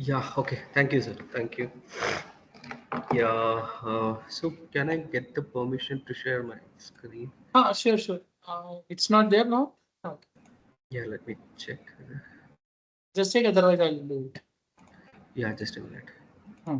Yeah, okay. Thank you, sir. Thank you. Yeah, so can I get the permission to share my screen? Sure, sure. It's not there now. Okay. Yeah, let me check. Just check, otherwise I'll do it. Yeah, just a minute. Hmm.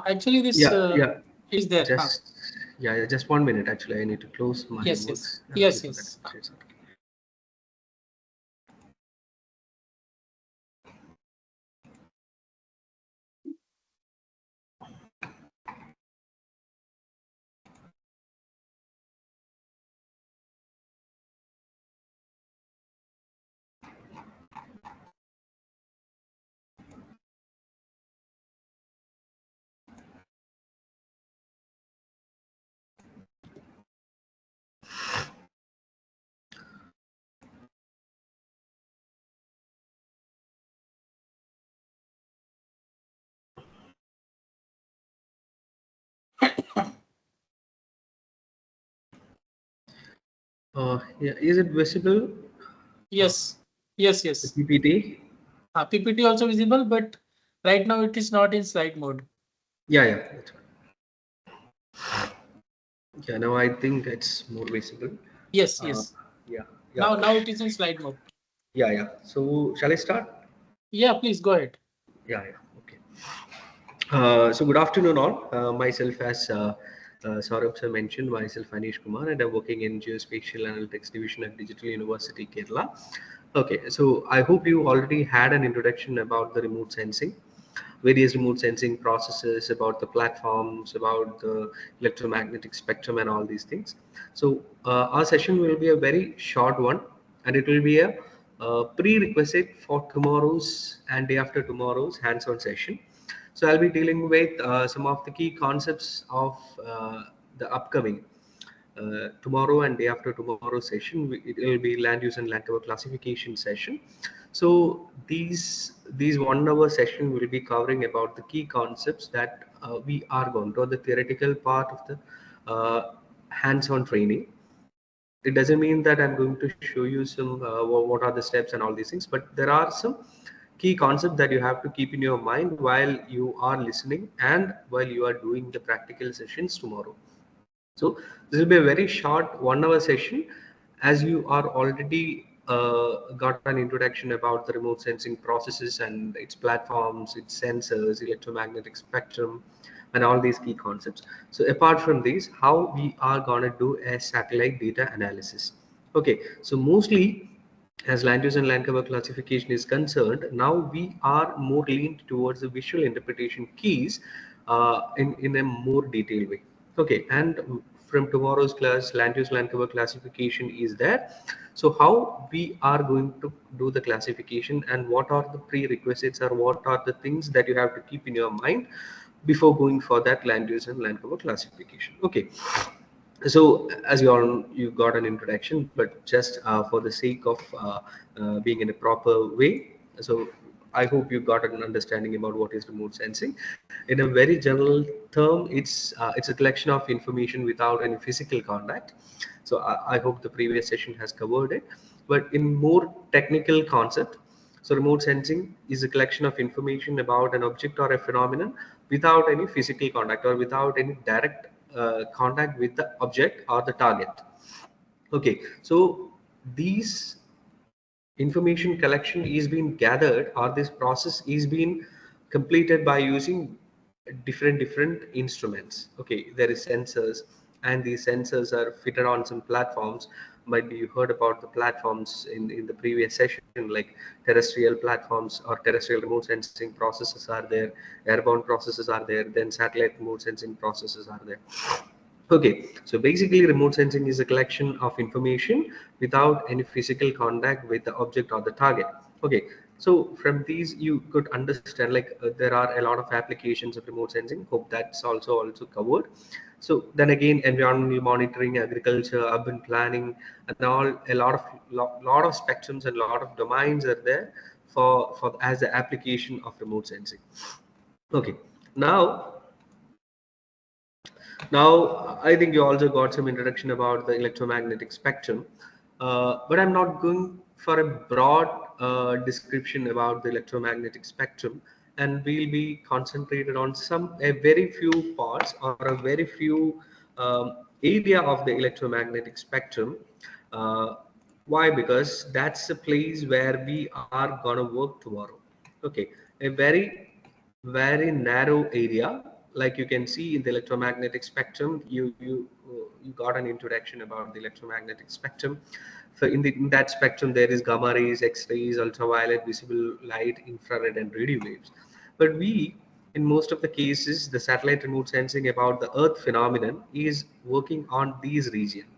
Actually, this Yeah, yeah. is there. Just yeah, just 1 minute. Actually, I need to close my Yes, yes, works yes, before that. yes. I say something. Yeah, is it visible? Yes, yes, The yes. PPT? PPT also visible, but right now it is not in slide mode. Yeah, yeah. That's fine. Yeah, now I think it's more visible. Yes, Uh, yes. yeah, yeah, Now it is in slide mode. yeah, yeah. So shall I start? Yeah, please go ahead. Yeah, yeah. Okay. So good afternoon all. Myself as Saurabh sir mentioned, myself Anish Kumar, and I'm working in Geospatial Analytics Division at Digital University, Kerala. Okay, so I hope you already had an introduction about the remote sensing, various remote sensing processes, about the platforms, about the electromagnetic spectrum, and all these things. So our session will be a very short one, and it will be a prerequisite for tomorrow's and day after tomorrow's hands-on session. So I'll be dealing with some of the key concepts of the upcoming tomorrow and day after tomorrow session. It will be land use and land cover classification session. So these 1 hour session will be covering about the key concepts that we are going to, or the theoretical part of the hands-on training. It doesn't mean that I'm going to show you some what are the steps and all these things, but there are some key concepts that you have to keep in your mind while you are listening and while you are doing the practical sessions tomorrow. So this will be a very short 1 hour session, as you are already got an introduction about the remote sensing processes and its platforms, its sensors, electromagnetic spectrum, and all these key concepts. So apart from these, how we are gonna do a satellite data analysis. Okay, so mostly as land use and land cover classification is concerned, now we are more leaned towards the visual interpretation keys in a more detailed way. Okay, and from tomorrow's class, land use land cover classification is there. So how we are going to do the classification, and what are the prerequisites, or what are the things that you have to keep in your mind before going for that land use and land cover classification. Okay, so as you all, you got an introduction, but just for the sake of being in a proper way, so I hope you got an understanding about what is remote sensing. In a very general term, it's a collection of information without any physical contact. So I hope the previous session has covered it, but in more technical concept, so remote sensing is a collection of information about an object or a phenomenon without any physical contact, or without any direct contact with the object or the target. Okay, so these information collection is being gathered, or this process is being completed by using different instruments. Okay, there is sensors, and these sensors are fitted on some platforms. Might be you heard about the platforms in the previous session, like terrestrial platforms or terrestrial remote sensing processes are there, airborne processes are there, then satellite remote sensing processes are there. Okay, so basically remote sensing is a collection of information without any physical contact with the object or the target. Okay, so from these you could understand like there are a lot of applications of remote sensing. Hope that's also covered. So then again, environmental monitoring, agriculture, urban planning, and all a lot of spectrums and a lot of domains are there for as the application of remote sensing. Okay, now, I think you also got some introduction about the electromagnetic spectrum, but I'm not going for a broad description about the electromagnetic spectrum, and we'll be concentrated on a very few parts or a very few area of the electromagnetic spectrum. Uh, why? Because that's the place where we are gonna work tomorrow. Okay, a very narrow area, like you can see in the electromagnetic spectrum. You got an introduction about the electromagnetic spectrum. So in that spectrum there is gamma rays, x-rays, ultraviolet, visible light, infrared, and radio waves. But we, in most of the cases, the satellite remote sensing about the earth phenomenon is working on these regions.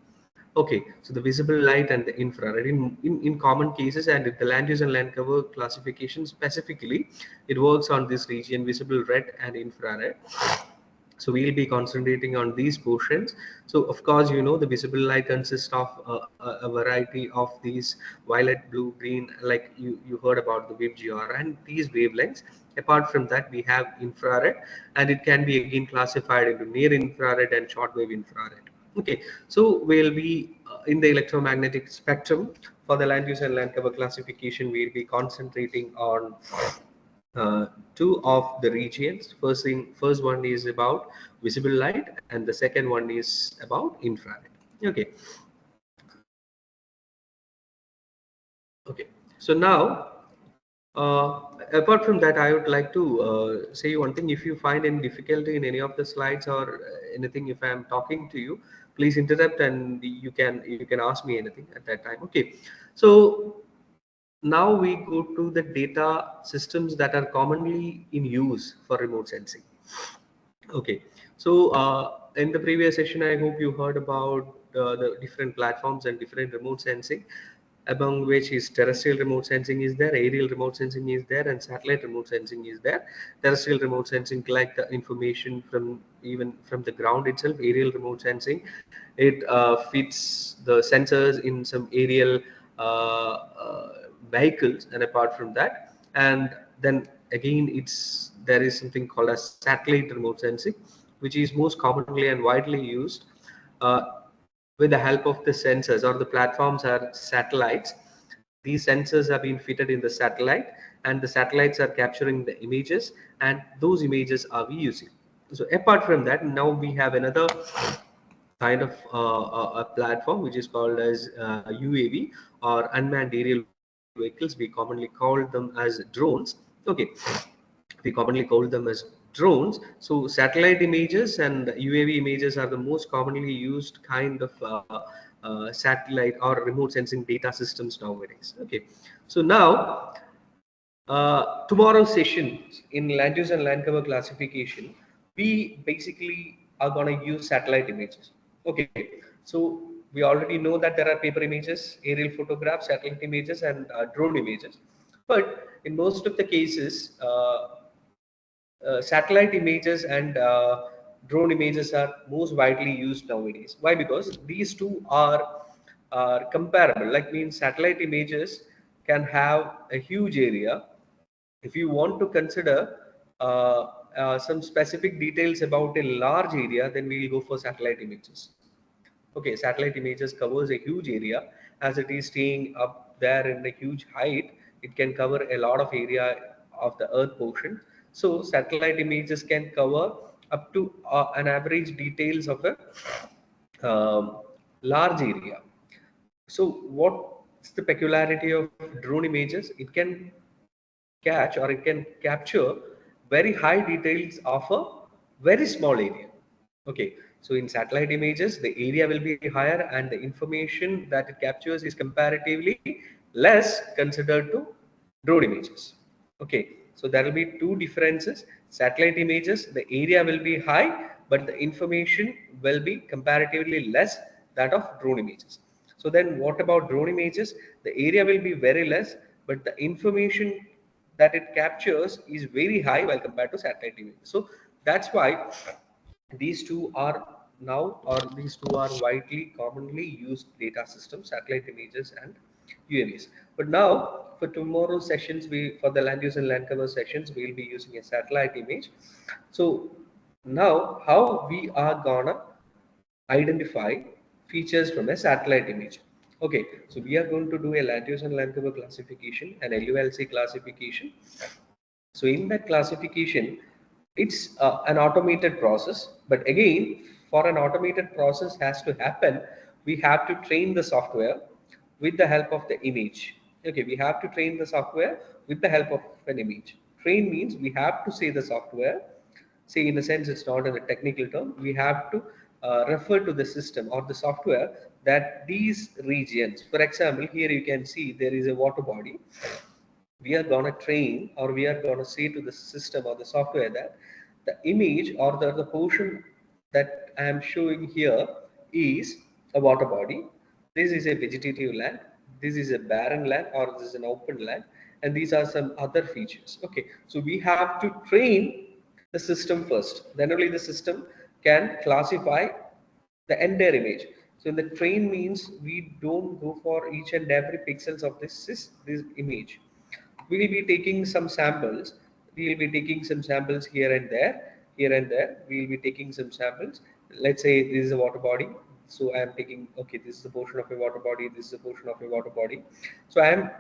Okay, so the visible light and the infrared in common cases, and the land use and land cover classification specifically, it works on this region, visible red and infrared. So we'll be concentrating on these portions. So of course, the visible light consists of a variety of these violet, blue, green, like you heard about the WaveGR and these wavelengths. Apart from that, we have infrared, and it can be again classified into near infrared and shortwave infrared. Okay, so we'll be in the electromagnetic spectrum. For the land use and land cover classification, we'll be concentrating on uh, two of the regions. First one is about visible light, and the second one is about infrared. Okay, okay. So now, apart from that, I would like to say one thing. If you find any difficulty in any of the slides or anything, if I am talking to you, please interrupt, and you can ask me anything at that time. Okay, so now we go to the data systems that are commonly in use for remote sensing. Okay, so in the previous session, I hope you heard about the different platforms and different remote sensing, among which is terrestrial remote sensing is there, aerial remote sensing is there, and satellite remote sensing is there. Terrestrial remote sensing collect the information from even from the ground itself. Aerial remote sensing, it fits the sensors in some aerial vehicles, and apart from that, and then again there is something called as satellite remote sensing, which is most commonly and widely used uh, with the help of the sensors, or the platforms are satellites. These sensors have been fitted in the satellite, and the satellites are capturing the images, and those images are we using. So apart from that, now we have another kind of a platform which is called as UAV, or unmanned aerial vehicles. We commonly call them as drones. Okay, we commonly call them as drones. So satellite images and UAV images are the most commonly used kind of satellite or remote sensing data systems nowadays. Okay, so now tomorrow's session in land use and land cover classification, we basically are going to use satellite images. Okay, so we already know that there are paper images, aerial photographs, satellite images, and drone images. But in most of the cases, satellite images and drone images are most widely used nowadays. Why? Because these two are comparable. Like means satellite images can have a huge area. If you want to consider some specific details about a large area, then we will go for satellite images. Okay, satellite images covers a huge area, as it is staying up there in a huge height. It can cover a lot of area of the earth portion. So satellite images can cover up to an average details of a large area. So what's the peculiarity of drone images? It can catch, or it can capture very high details of a very small area. Okay, so in satellite images, the area will be higher, and the information that it captures is comparatively less considered to drone images. Okay, so there will be two differences. Satellite images, the area will be high, but the information will be comparatively less that of drone images. So then what about drone images? The area will be very less, but the information that it captures is very high while compared to satellite images. So that's why these two are now, or these two are widely commonly used data systems, satellite images and UAVs. But now for tomorrow's sessions, for the land use and land cover sessions, we'll be using a satellite image. So now how we are gonna identify features from a satellite image. Okay, so we are going to do a land use and land cover classification, an LULC classification. So in that classification, it's an automated process. But again, for an automated process has to happen, we have to train the software with the help of the image. Okay, we have to train the software with the help of an image. Train means we have to say the software, say in a sense it's not in a technical term, we have to refer to the system or the software that these regions, for example, here you can see there is a water body. We are going to train, or we are going to say to the system or the software that the image or the portion that I am showing here is a water body. This is a vegetative land. This is a barren land, or this is an open land. And these are some other features. Okay, so we have to train the system first. Then only the system can classify the entire image. So in the train means we don't go for each and every pixels of this image. We will be taking some samples. We will be taking some samples here and there, here and there. We will be taking some samples. Let's say this is a water body. So I am taking, okay, this is a portion of a water body. This is a portion of a water body. So I am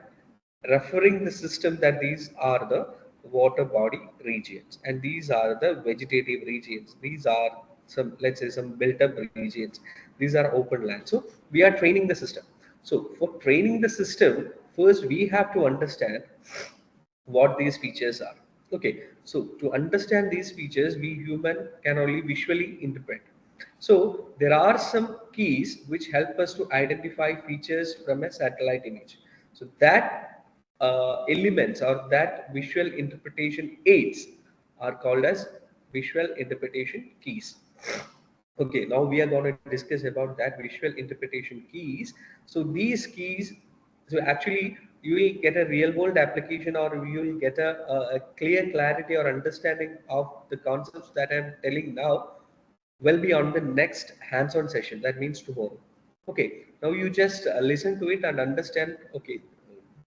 referring the system that these are the water body regions and these are the vegetative regions. These are some, let's say, some built up regions. These are open land. So we are training the system. So for training the system, first we have to understand what these features are. Okay, so to understand these features, we human can only visually interpret. So there are some keys which help us to identify features from a satellite image. So that elements or that visual interpretation aids are called as visual interpretation keys. Okay, now we are going to discuss about that visual interpretation keys. So these keys, so actually you will get a real world application, or you will get a clear clarity or understanding of the concepts that I'm telling now will be on the next hands-on session. That means tomorrow. Okay, now you just listen to it and understand, okay,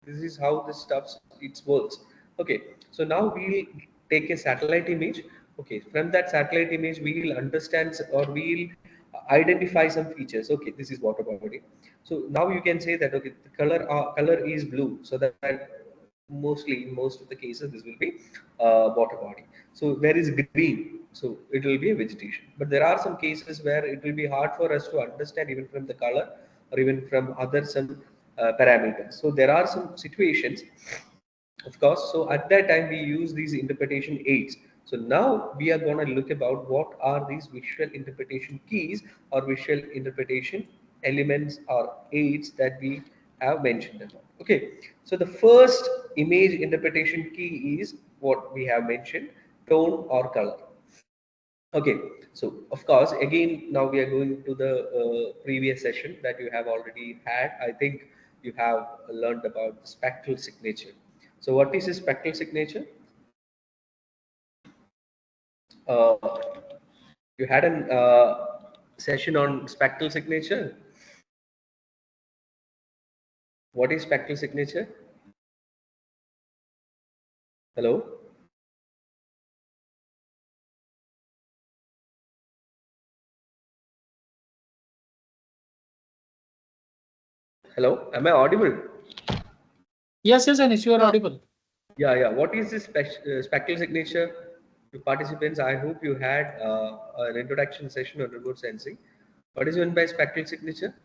this is how this stuff it works. Okay, so now we'll take a satellite image. Okay, from that satellite image we will understand, or we'll identify some features. Okay, this is water body. So now you can say that, okay, the color is blue, so that mostly in most of the cases this will be water body. So there is green, so it will be a vegetation. But there are some cases where it will be hard for us to understand even from the color or even from other some parameters. So there are some situations, of course. So at that time we use these interpretation aids. So now we are going to look about what are these visual interpretation keys or visual interpretation elements or aids that we have mentioned about. Okay, so the first image interpretation key is what we have mentioned, tone or color. Okay, so of course, again, now we are going to the previous session that you have already had. I think you have learned about spectral signature. So what is a spectral signature? Uh, you had a session on spectral signature. What is spectral signature? Hello? Hello? Am I audible? Yes, Anish, you are audible. Yeah. What is this spectral signature? To participants, I hope you had an introduction session on remote sensing. What is meant by spectral signature?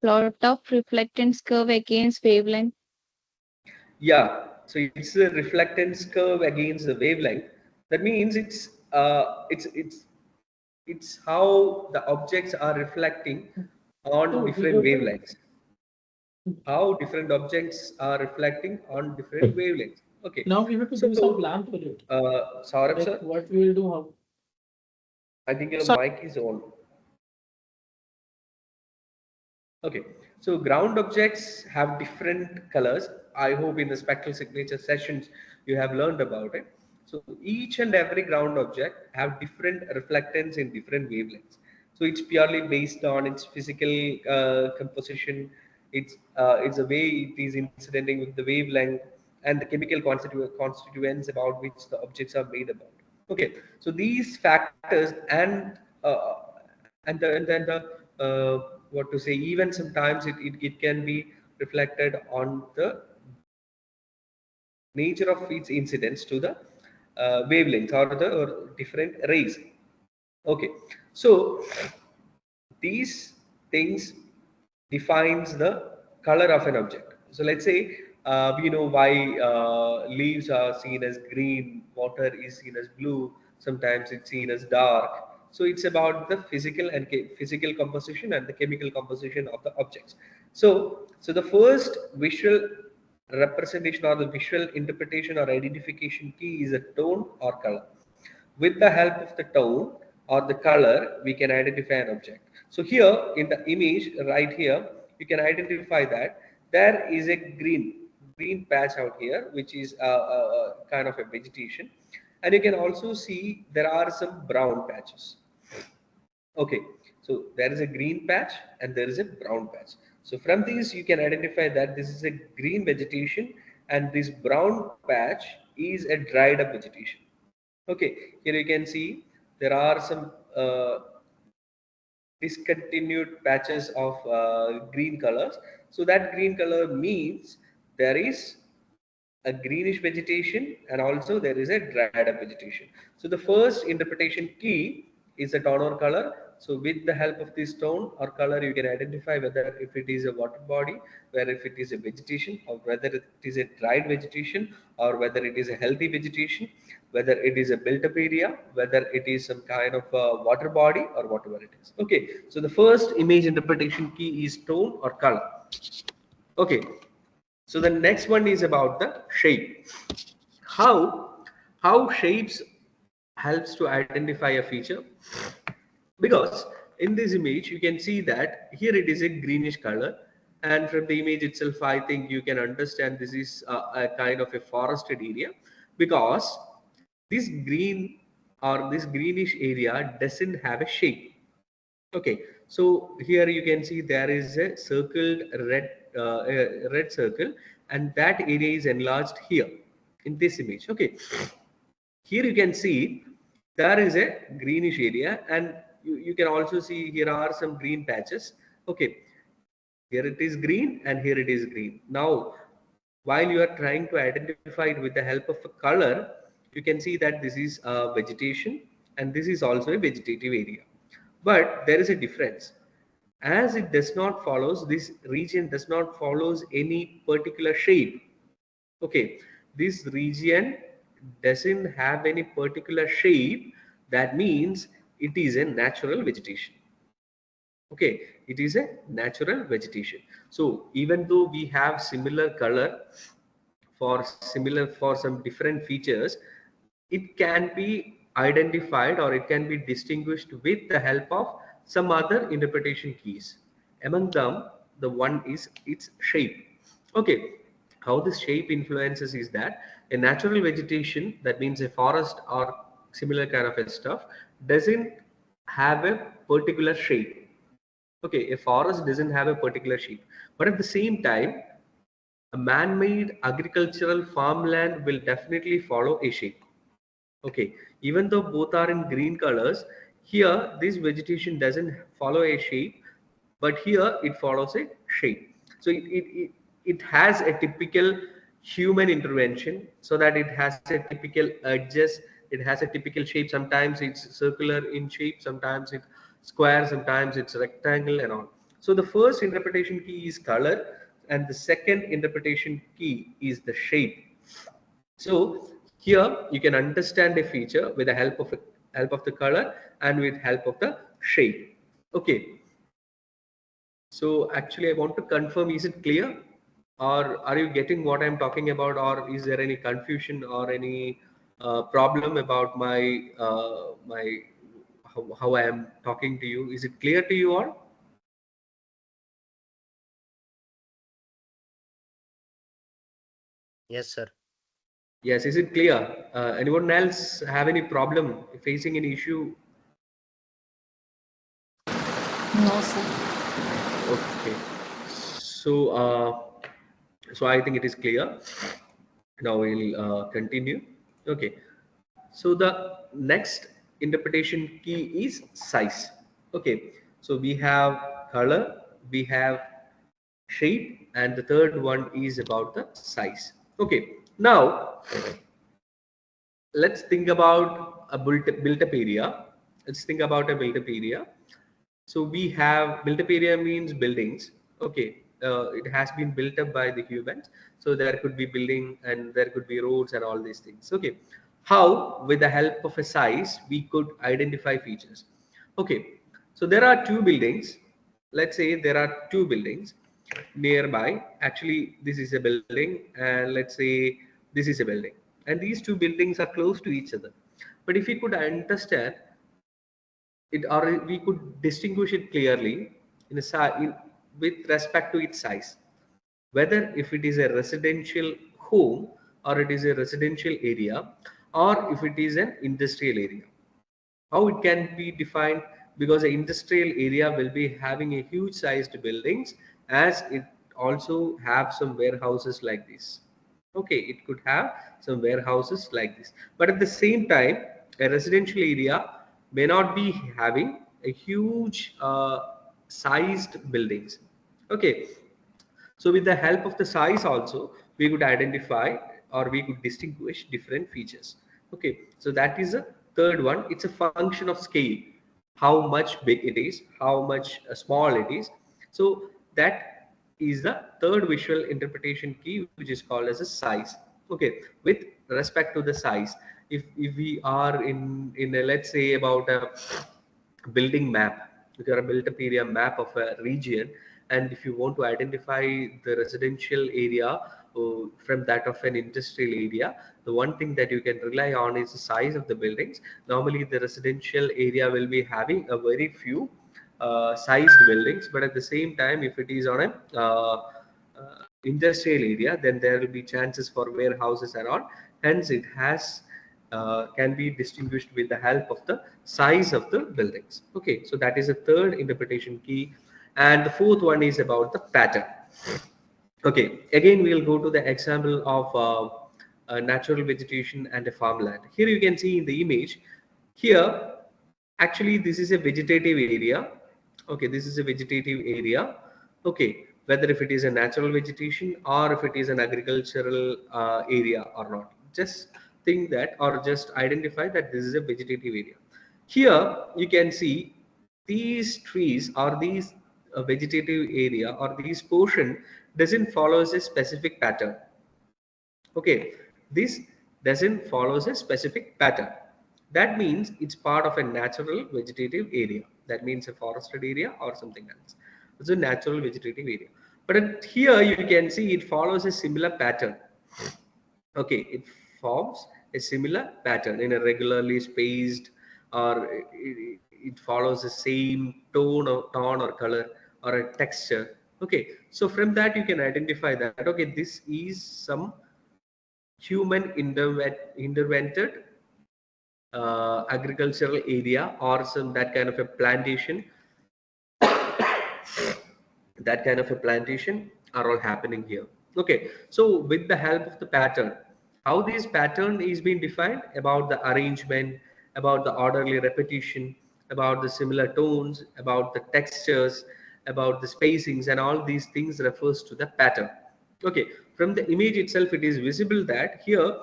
Plot of reflectance curve against wavelength. Yeah, so it's a reflectance curve against the wavelength. That means it's how the objects are reflecting on different wavelengths. How different objects are reflecting on different wavelengths. Okay. Now we have to So, do some plan for it. Saurabh Like sir, what we will do, how I think your So mic is on. Okay, so ground objects have different colors. I hope in the spectral signature sessions you have learned about it. So each and every ground object have different reflectance in different wavelengths. So it's purely based on its physical composition. It's a way it is incidenting with the wavelength and the chemical constituents about which the objects are made about. Okay, so these factors and then what to say, even sometimes it can be reflected on the nature of its incidence to the wavelength or different rays. Okay, so these things defines the color of an object. So let's say we know why leaves are seen as green, water is seen as blue, sometimes it's seen as dark. So it's about the physical and physical composition and the chemical composition of the objects. So the first visual representation or the visual interpretation or identification key is a tone or color. With the help of the tone or the color, we can identify an object. So here in the image right here, you can identify that there is a green patch out here, which is a kind of a vegetation. And you can also see there are some brown patches. Okay, so there is a green patch and there is a brown patch. So from these you can identify that this is a green vegetation and this brown patch is a dried up vegetation. Okay, here you can see there are some discontinued patches of green colors. So that green color means there is a greenish vegetation and also there is a dried up vegetation. So the first interpretation key is a tone or color. So with the help of this tone or color, you can identify whether if it is a water body, whether if it is a vegetation, or whether it is a dried vegetation, or whether it is a healthy vegetation, whether it is a built up area, whether it is some kind of a water body or whatever it is. Okay, so the first image interpretation key is tone or color. Okay, so the next one is about the shape. How shapes helps to identify a feature, because in this image you can see that here it is a greenish color, and from the image itself I think you can understand this is a kind of a forested area, because this green or this greenish area doesn't have a shape. Okay, so here you can see there is a circled red circle, and that area is enlarged here in this image. Okay, here you can see there is a greenish area, and you can also see here are some green patches. Okay, here it is green and here it is green. Now while you are trying to identify it with the help of a color, you can see that this is a vegetation and this is also a vegetative area, but there is a difference, as it does not follows, this region does not follows any particular shape. Okay, this region doesn't have any particular shape. That means it is a natural vegetation. Okay, it is a natural vegetation. So even though we have similar color for some different features, it can be identified or it can be distinguished with the help of some other interpretation keys. Among them, the one is its shape. Okay, how this shape influences is that a natural vegetation, that means a forest or similar kind of a stuff, doesn't have a particular shape. Okay, a forest doesn't have a particular shape, but at the same time, a man-made agricultural farmland will definitely follow a shape. Okay, even though both are in green colors, here this vegetation doesn't follow a shape, but here it follows a shape. So it has a typical human intervention, so that it has a typical edges, it has a typical shape. Sometimes it's circular in shape, sometimes it's square, sometimes it's rectangle and all. So the first interpretation key is color, and the second interpretation key is the shape. So here you can understand a feature with the help of the color and with help of the shape. Okay. So actually I want to confirm, is it clear? Or are you getting what I'm talking about, or is there any confusion or any problem about my how I am talking to you. Is it clear to you all? Yes, sir. Yes, is it clear? Anyone else have any problem, facing any issue? No, sir. Okay. So, so I think it is clear. Now we'll continue. Okay. So the next interpretation key is size. Okay. So we have color, we have shape, and the third one is about the size. Okay. Now let's think about a built-up area. Let's think about a built-up area. So we have built-up area means buildings. Okay, it has been built up by the humans. So there could be building and there could be roads and all these things. Okay, how with the help of a size we could identify features. Okay, so there are two buildings. Let's say there are two buildings nearby. Actually, this is a building, and let's say this is a building, and these two buildings are close to each other. But if we could understand it, or we could distinguish it clearly in a with respect to its size, whether if it is a residential home or it is a residential area or if it is an industrial area. How it can be defined? Because the industrial area will be having a huge sized buildings, as it also have some warehouses like this. Okay, it could have some warehouses like this, but at the same time a residential area may not be having a huge sized buildings. Okay, so with the help of the size also, we could identify or we could distinguish different features. Okay, so that is a third one. It's a function of scale, how much big it is, how much small it is. So that is the third visual interpretation key, which is called as a size. Okay, with respect to the size, if we are in a, let's say about a building map, if you are a built up area map of a region, and if you want to identify the residential area from that of an industrial area, the one thing that you can rely on is the size of the buildings. Normally the residential area will be having a very few sized buildings, but at the same time if it is on a industrial area, then there will be chances for warehouses and all. Hence it has can be distinguished with the help of the size of the buildings. Okay, so that is a third interpretation key, and the fourth one is about the pattern. Okay, again we'll go to the example of a natural vegetation and a farmland. Here you can see in the image. Here, actually, this is a vegetative area. Okay, this is a vegetative area. Okay, whether if it is a natural vegetation or if it is an agricultural area or not. Just think that, or just identify that this is a vegetative area. Here you can see these trees or these vegetative area or these portion doesn't follows a specific pattern. Okay, this doesn't follows a specific pattern. That means it's part of a natural vegetative area. That means a forested area or something else. It's a natural vegetative area. But here you can see it follows a similar pattern. Okay, it forms a similar pattern in a regularly spaced, or it follows the same tone or color or a texture. Okay, so from that you can identify that, okay, this is some human intervented agricultural area or some that kind of a plantation. That kind of a plantation are all happening here. Okay, so with the help of the pattern, how this pattern is being defined, about the arrangement, about the orderly repetition, about the similar tones, about the textures, about the spacings, and all these things refers to the pattern. Okay, from the image itself it is visible that here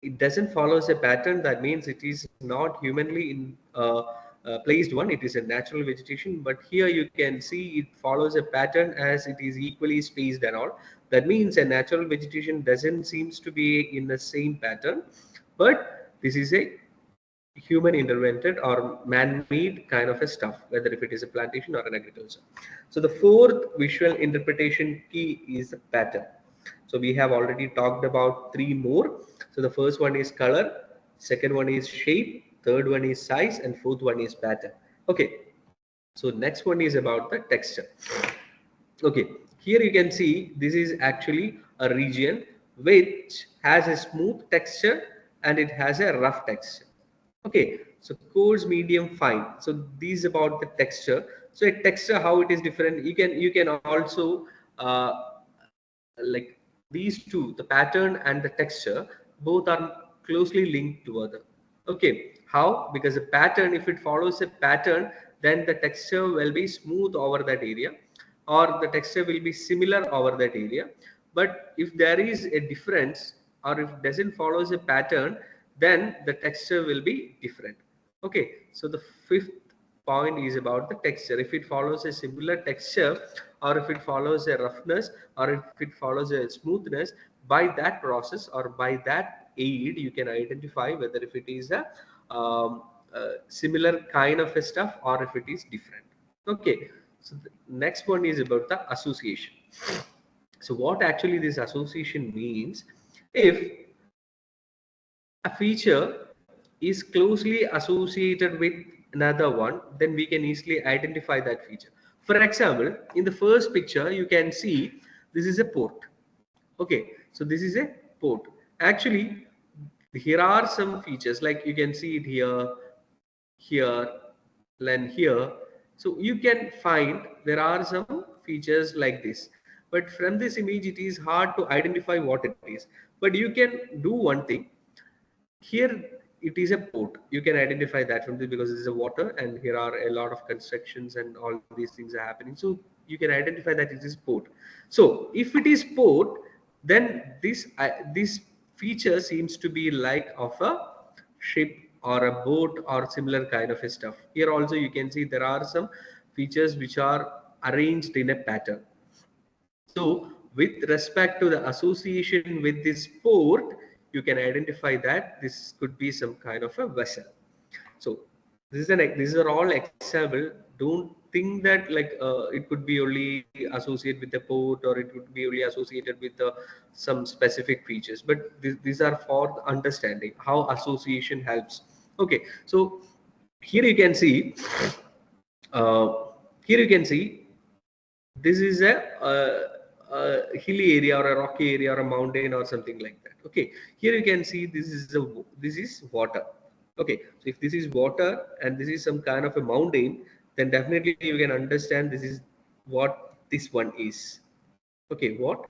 it doesn't follows a pattern. That means it is not humanly placed one, it is a natural vegetation, but here you can see it follows a pattern as it is equally spaced and all. That means a natural vegetation doesn't seems to be in the same pattern, but this is a human intervented or man-made kind of a stuff, whether if it is a plantation or an agriculture. So the fourth visual interpretation key is the pattern. So we have already talked about three more. So the first one is color, second one is shape, third one is size, and fourth one is pattern. Okay, so next one is about the texture. Okay, here you can see this is actually a region which has a smooth texture and it has a rough texture. Okay, so coarse, medium, fine. So these about the texture. So a texture, how it is different. You can also like these two, the pattern and the texture, both are closely linked together. Okay, how? Because a pattern, if it follows a pattern, then the texture will be smooth over that area, or the texture will be similar over that area. But if there is a difference, or if it doesn't follows a pattern, then the texture will be different. Okay, so the fifth point is about the texture. If it follows a similar texture, or if it follows a roughness, or if it follows a smoothness, by that process or by that aid you can identify whether if it is a similar kind of a stuff or if it is different. Okay, so the next one is about the association. So what actually this association means, if a feature is closely associated with another one, then we can easily identify that feature. For example, in the first picture you can see this is a port. Okay, so this is a port. Actually, here are some features, like you can see it here, here, and here. So you can find there are some features like this, but from this image it is hard to identify what it is. But you can do one thing. Here it is a port, you can identify that from this because this is a water and here are a lot of constructions and all these things are happening, so you can identify that it is port. So if it is port, then this feature seems to be like of a ship or a boat or similar kind of a stuff. Here also you can see there are some features which are arranged in a pattern. So with respect to the association with this port, you can identify that this could be some kind of a vessel. So these are all example. Don't think that like it could be only associated with the port or it could be only associated with some specific features. But these are for understanding how association helps. Okay, so here you can see. Uh, here you can see this is a hilly area or a rocky area or a mountain or something like that. Okay, here you can see this is water. Okay, so if this is water and this is some kind of a mountain, then definitely you can understand this is what this one is. Okay, what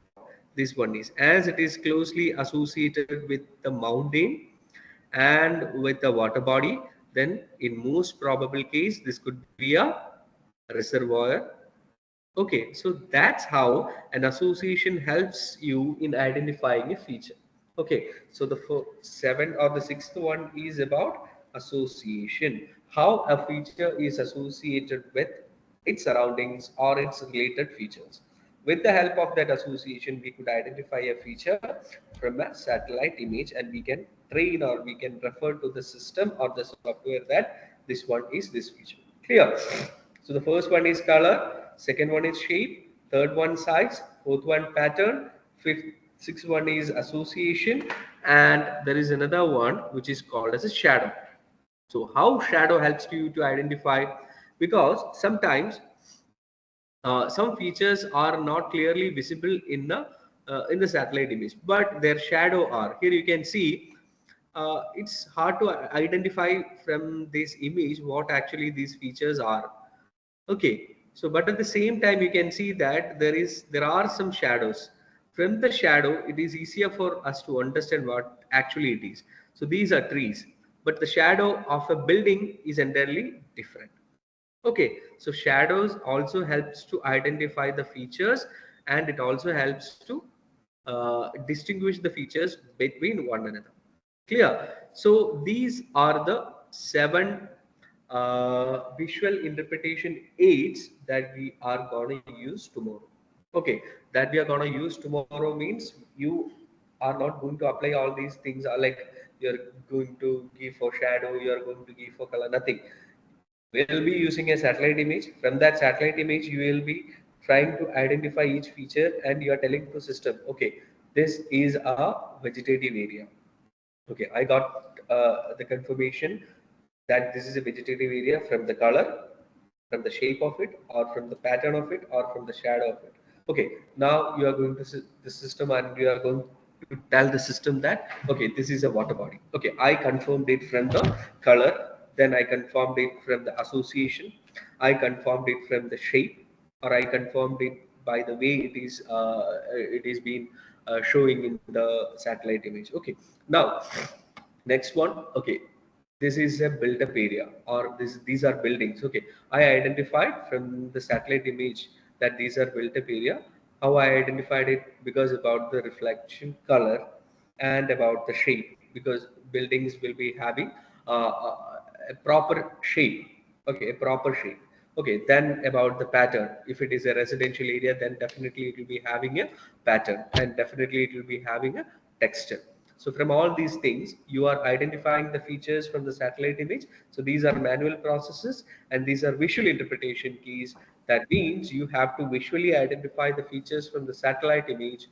this one is, as it is closely associated with the mountain and with the water body, then in most probable case this could be a reservoir. Okay, so that's how an association helps you in identifying a feature. Okay, so the seventh or the sixth one is about association. How a feature is associated with its surroundings or its related features. With the help of that association, we could identify a feature from a satellite image and we can train or we can refer to the system or the software that this one is this feature. Clear? So the first one is color, second one is shape, third one size, fourth one pattern, sixth one is association, and there is another one which is called as a shadow. So how shadow helps you to identify? Because sometimes some features are not clearly visible in the satellite image, but their shadow are. Here you can see it's hard to identify from this image what actually these features are. Okay, so but at the same time you can see that there are some shadows. From the shadow, it is easier for us to understand what actually it is. So these are trees, but the shadow of a building is entirely different. Okay, so shadows also helps to identify the features and it also helps to distinguish the features between one another. Clear? So these are the seven visual interpretation aids that we are going to use tomorrow. Okay, that we are going to use tomorrow means you are not going to apply all these things are like you're going to give for shadow, you're going to give for color, nothing. We'll be using a satellite image. From that satellite image, you will be trying to identify each feature and you are telling to system, okay, this is a vegetative area. Okay, I got the confirmation that this is a vegetative area from the color, from the shape of it, or from the pattern of it, or from the shadow of it. Okay, now you are going to the system and you are going to tell the system that okay, this is a water body. Okay, I confirmed it from the color, then I confirmed it from the association, I confirmed it from the shape, or I confirmed it by the way it is being showing in the satellite image. Okay, now next one. Okay, this is a built up area, or these are buildings. Okay, I identified from the satellite image that these are built up area. How I identified it? Because about the reflection color and about the shape, because buildings will be having a proper shape. Okay, a proper shape. Okay, then about the pattern, if it is a residential area, then definitely it will be having a pattern, and definitely it will be having a texture. So from all these things, you are identifying the features from the satellite image. So these are manual processes and these are visual interpretation keys. That means you have to visually identify the features from the satellite image,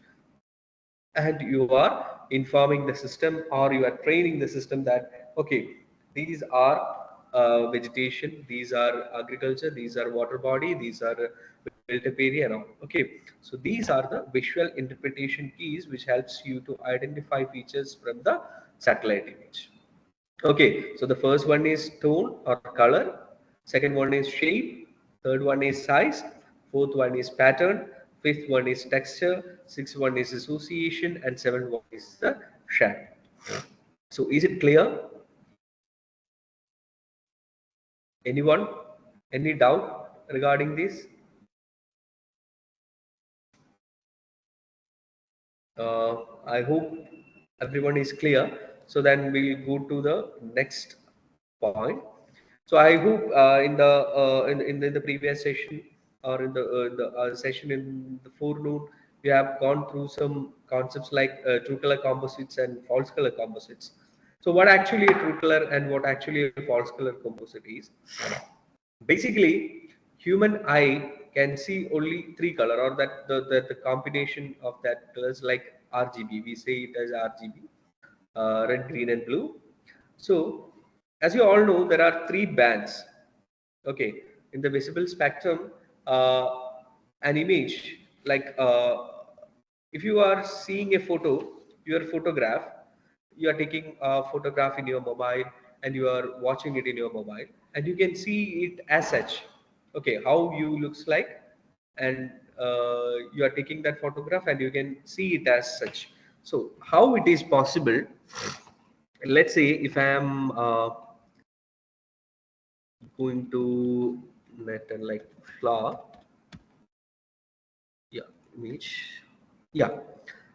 and you are informing the system, or you are training the system that okay, these are vegetation, these are agriculture, these are water body, these are built up area and all. Okay, so these are the visual interpretation keys which helps you to identify features from the satellite image. Okay, so the first one is tone or color, second one is shape, third one is size, fourth one is pattern, fifth one is texture, sixth one is association, and seventh one is the shadow. So is it clear? Anyone? Any doubt regarding this? I hope everyone is clear. So then we'll go to the next point. So I hope in the previous session, or in the session in the forenoon, we have gone through some concepts like true color composites and false color composites. So what actually a true color and what actually a false color composite is? Basically, human eye can see only three color, or that the combination of that colors, like RGB. We say it as RGB, red, green, and blue. So, as you all know, there are three bands. Okay, in the visible spectrum, uh, an image like if you are seeing a photo, your photograph, you are taking a photograph in your mobile and you are watching it in your mobile, and you can see it as such. Okay, how you looks like, and you are taking that photograph and you can see it as such. So how it is possible? Let's say if I am going to let like flower, yeah, image, yeah.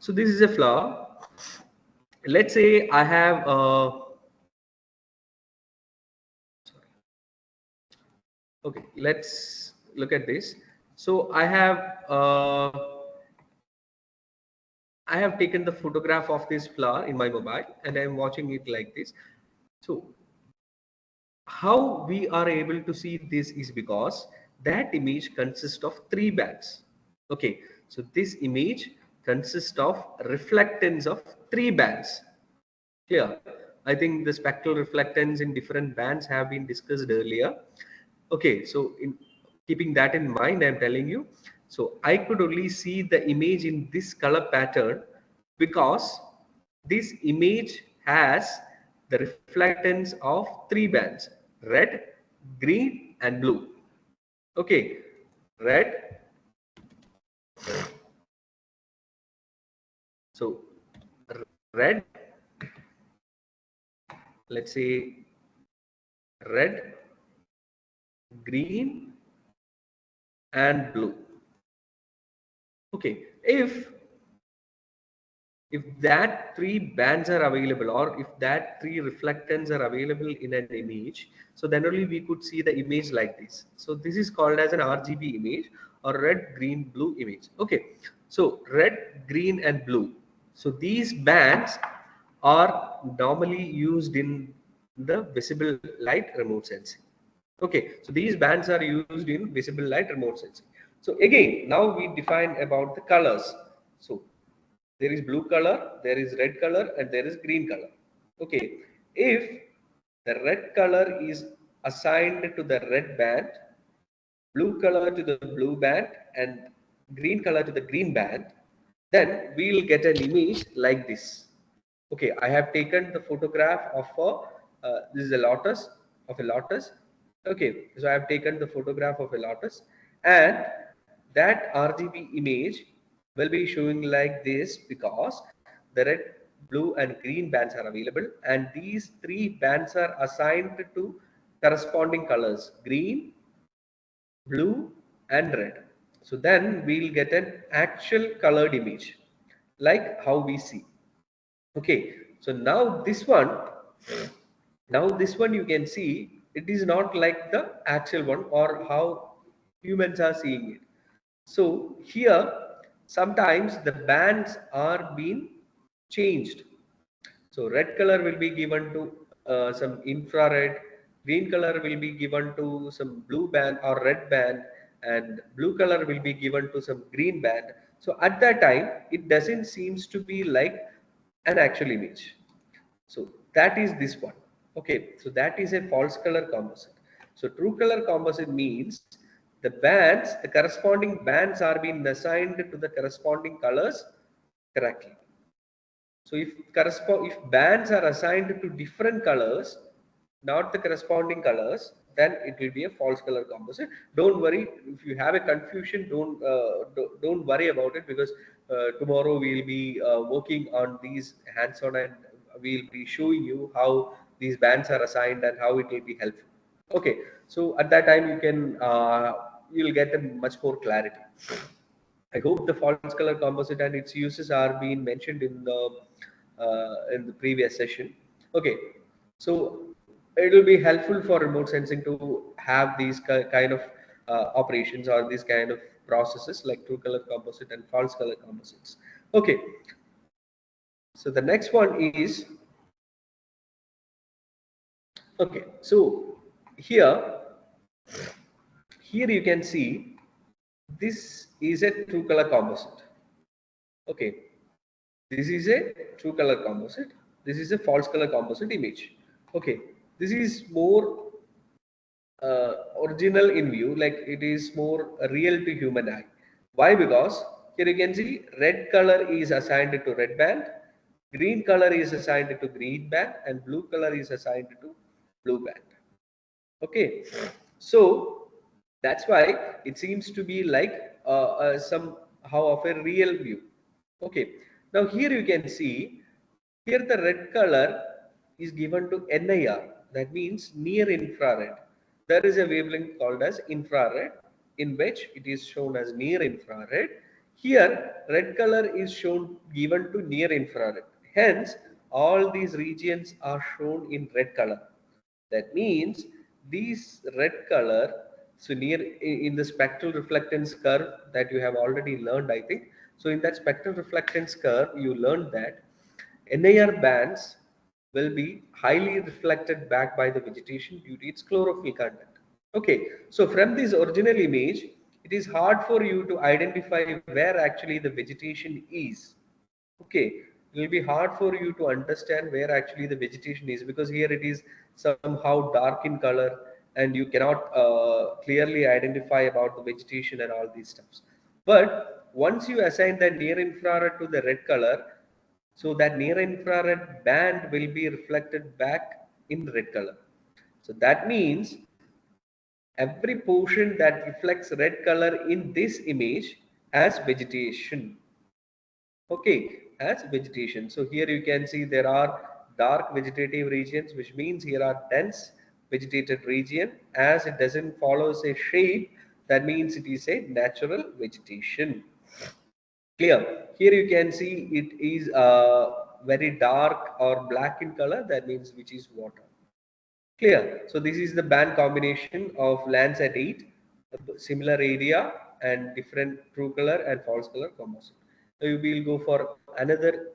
So this is a flower. Let's say I have okay, let's look at this. So I have taken the photograph of this flower in my mobile and I am watching it like this. So how we are able to see this is because that image consists of three bands. Okay, so this image consists of reflectance of three bands. Clear? I think the spectral reflectance in different bands have been discussed earlier. Okay, so in keeping that in mind, I'm telling you, so I could only see the image in this color pattern because this image has the reflectance of three bands: red, green, and blue. Okay, red, so red, let's say red, green, and blue. Okay, if that three bands are available, or if that three reflectance are available in an image, so then only we could see the image like this. So this is called as an RGB image, or red, green, blue image. Okay, so red, green, and blue. So these bands are normally used in the visible light remote sensing. Okay, so these bands are used in visible light remote sensing. So again, now we define about the colors. So there is blue color, there is red color, and there is green color. Okay, if the red color is assigned to the red band, blue color to the blue band, and green color to the green band, then we'll get an image like this. Okay, I have taken the photograph of this is a lotus, of a lotus. Okay, so I have taken the photograph of a lotus, and that RGB image will be showing like this because the red, blue, and green bands are available, and these three bands are assigned to corresponding colors: green, blue, and red. So then we'll get an actual colored image like how we see. Okay, so now this one you can see it is not like the actual one or how humans are seeing it. So here sometimes the bands are being changed. So red color will be given to some infrared, green color will be given to some blue band or red band, and blue color will be given to some green band. So at that time, it doesn't seems to be like an actual image. So that is this one. Okay, so that is a false color composite. So true color composite means the bands, the corresponding bands are being assigned to the corresponding colors correctly. So if bands are assigned to different colors, not the corresponding colors, then it will be a false color composite. Don't worry if you have a confusion. Don't worry about it because tomorrow we'll be working on these hands-on, and we'll be showing you how these bands are assigned and how it will be helpful. Okay, so at that time you'll get a much more clarity. I hope the false color composite and its uses are being mentioned in the previous session. Okay, so it will be helpful for remote sensing to have these kind of operations or these kind of processes like true color composite and false color composites. Okay, so the next one is okay. So here you can see this is a true color composite. Okay, this is a true color composite. This is a false color composite image. Okay, this is more original in view, like it is more real to human eye. Why? Because here you can see red color is assigned to red band, green color is assigned to green band, and blue color is assigned to blue band. Okay, so that's why it seems to be like somehow of a real view. Okay, now here you can see here the red color is given to NIR, that means near infrared. There is a wavelength called as infrared in which it is shown as near infrared. Here red color is shown given to near infrared. Hence all these regions are shown in red color. That means these red color, so near in the spectral reflectance curve that you have already learned, I think. So in that spectral reflectance curve, you learned that NIR bands will be highly reflected back by the vegetation due to its chlorophyll content. Okay, so from this original image, it is hard for you to identify where actually the vegetation is. Okay, it will be hard for you to understand where actually the vegetation is because here it is somehow dark in color and you cannot clearly identify about the vegetation and all these stuffs. But once you assign the near infrared to the red color, so that near infrared band will be reflected back in red color. So that means every portion that reflects red color in this image has vegetation. Okay, as vegetation. So here you can see there are dark vegetative regions, which means here are dense vegetated region. As it doesn't follow a shape, that means it is a natural vegetation. Clear. Here you can see it is very dark or black in color. That means which is water. Clear. So this is the band combination of Landsat 8, similar area and different true color and false color composite. So you will go for another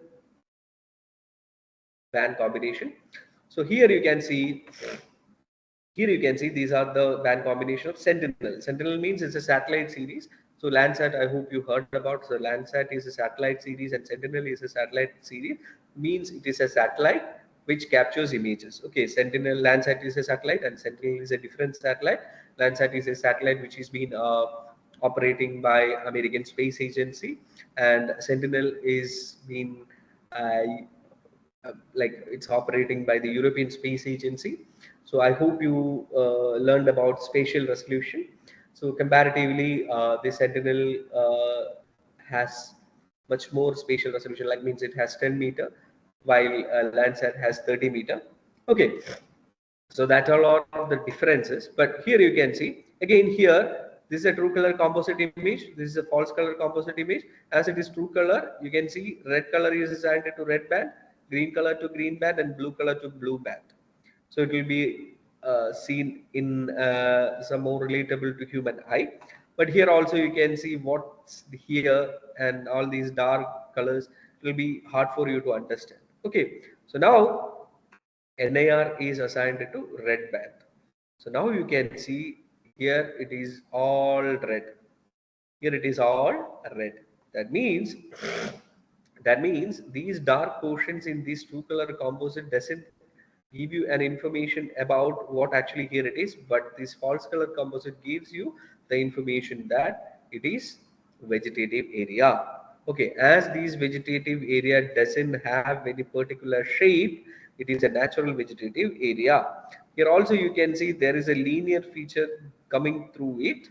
band combination. So here you can see these are the band combination of Sentinel. Sentinel means it's a satellite series. So Landsat, I hope you heard about. So Landsat is a satellite series and Sentinel is a satellite series. Means it is a satellite which captures images. Okay, Sentinel Landsat is a satellite, and Sentinel is a different satellite. Landsat is a satellite which is been operating by American Space Agency, and Sentinel is been like it's operating by the European Space Agency. So I hope you learned about spatial resolution. So comparatively, the Sentinel has much more spatial resolution, like means it has 10 meter, while Landsat has 30 meter. Okay, so that are all of the differences. But here you can see again here, this is a true color composite image, this is a false color composite image. As it is true color, you can see red color is assigned to red band, green color to green band, and blue color to blue band. So it will be seen in some more relatable to human eye. But here also you can see what's here, and all these dark colors will be hard for you to understand. Okay, so now NIR is assigned to red band. So now you can see here it is all red. Here it is all red. That means these dark portions in this two color composite doesn't give you an information about what actually here it is, but this false color composite gives you the information that it is vegetative area. Okay, as this vegetative area doesn't have any particular shape, it is a natural vegetative area. Here also you can see there is a linear feature coming through it.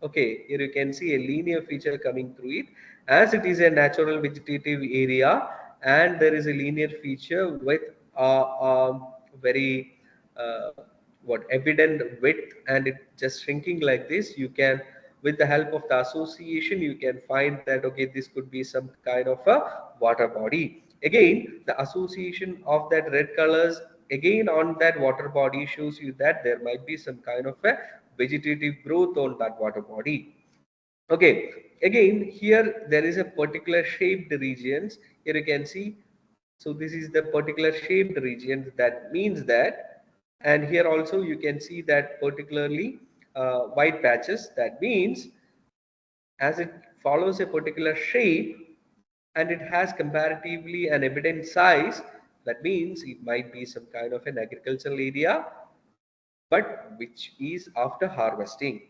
Okay, here you can see a linear feature coming through it, as it is a natural vegetative area, and there is a linear feature with very what evident width, and it just shrinking like this. You can, with the help of the association, you can find that okay, this could be some kind of a water body. Again, the association of that red colors again on that water body shows you that there might be some kind of a vegetative growth on that water body. Okay, again here there is a particular shaped regions. Here you can see, so this is the particular shaped region, that means that, and here also you can see that particularly white patches, that means as it follows a particular shape and it has comparatively an evident size, that means it might be some kind of an agricultural area, but which is after harvesting.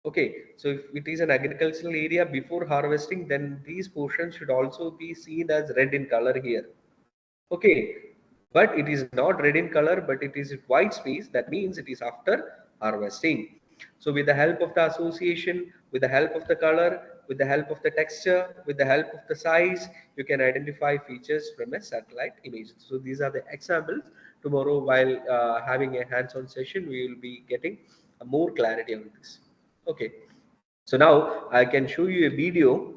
Okay, so if it is an agricultural area before harvesting, then these portions should also be seen as red in color here. Okay, but it is not red in color, but it is white space, that means it is after harvesting. So with the help of the association, with the help of the color, with the help of the texture, with the help of the size, you can identify features from a satellite image. So these are the examples. Tomorrow, while having a hands-on session, we will be getting more clarity on this. Okay, so now I can show you a video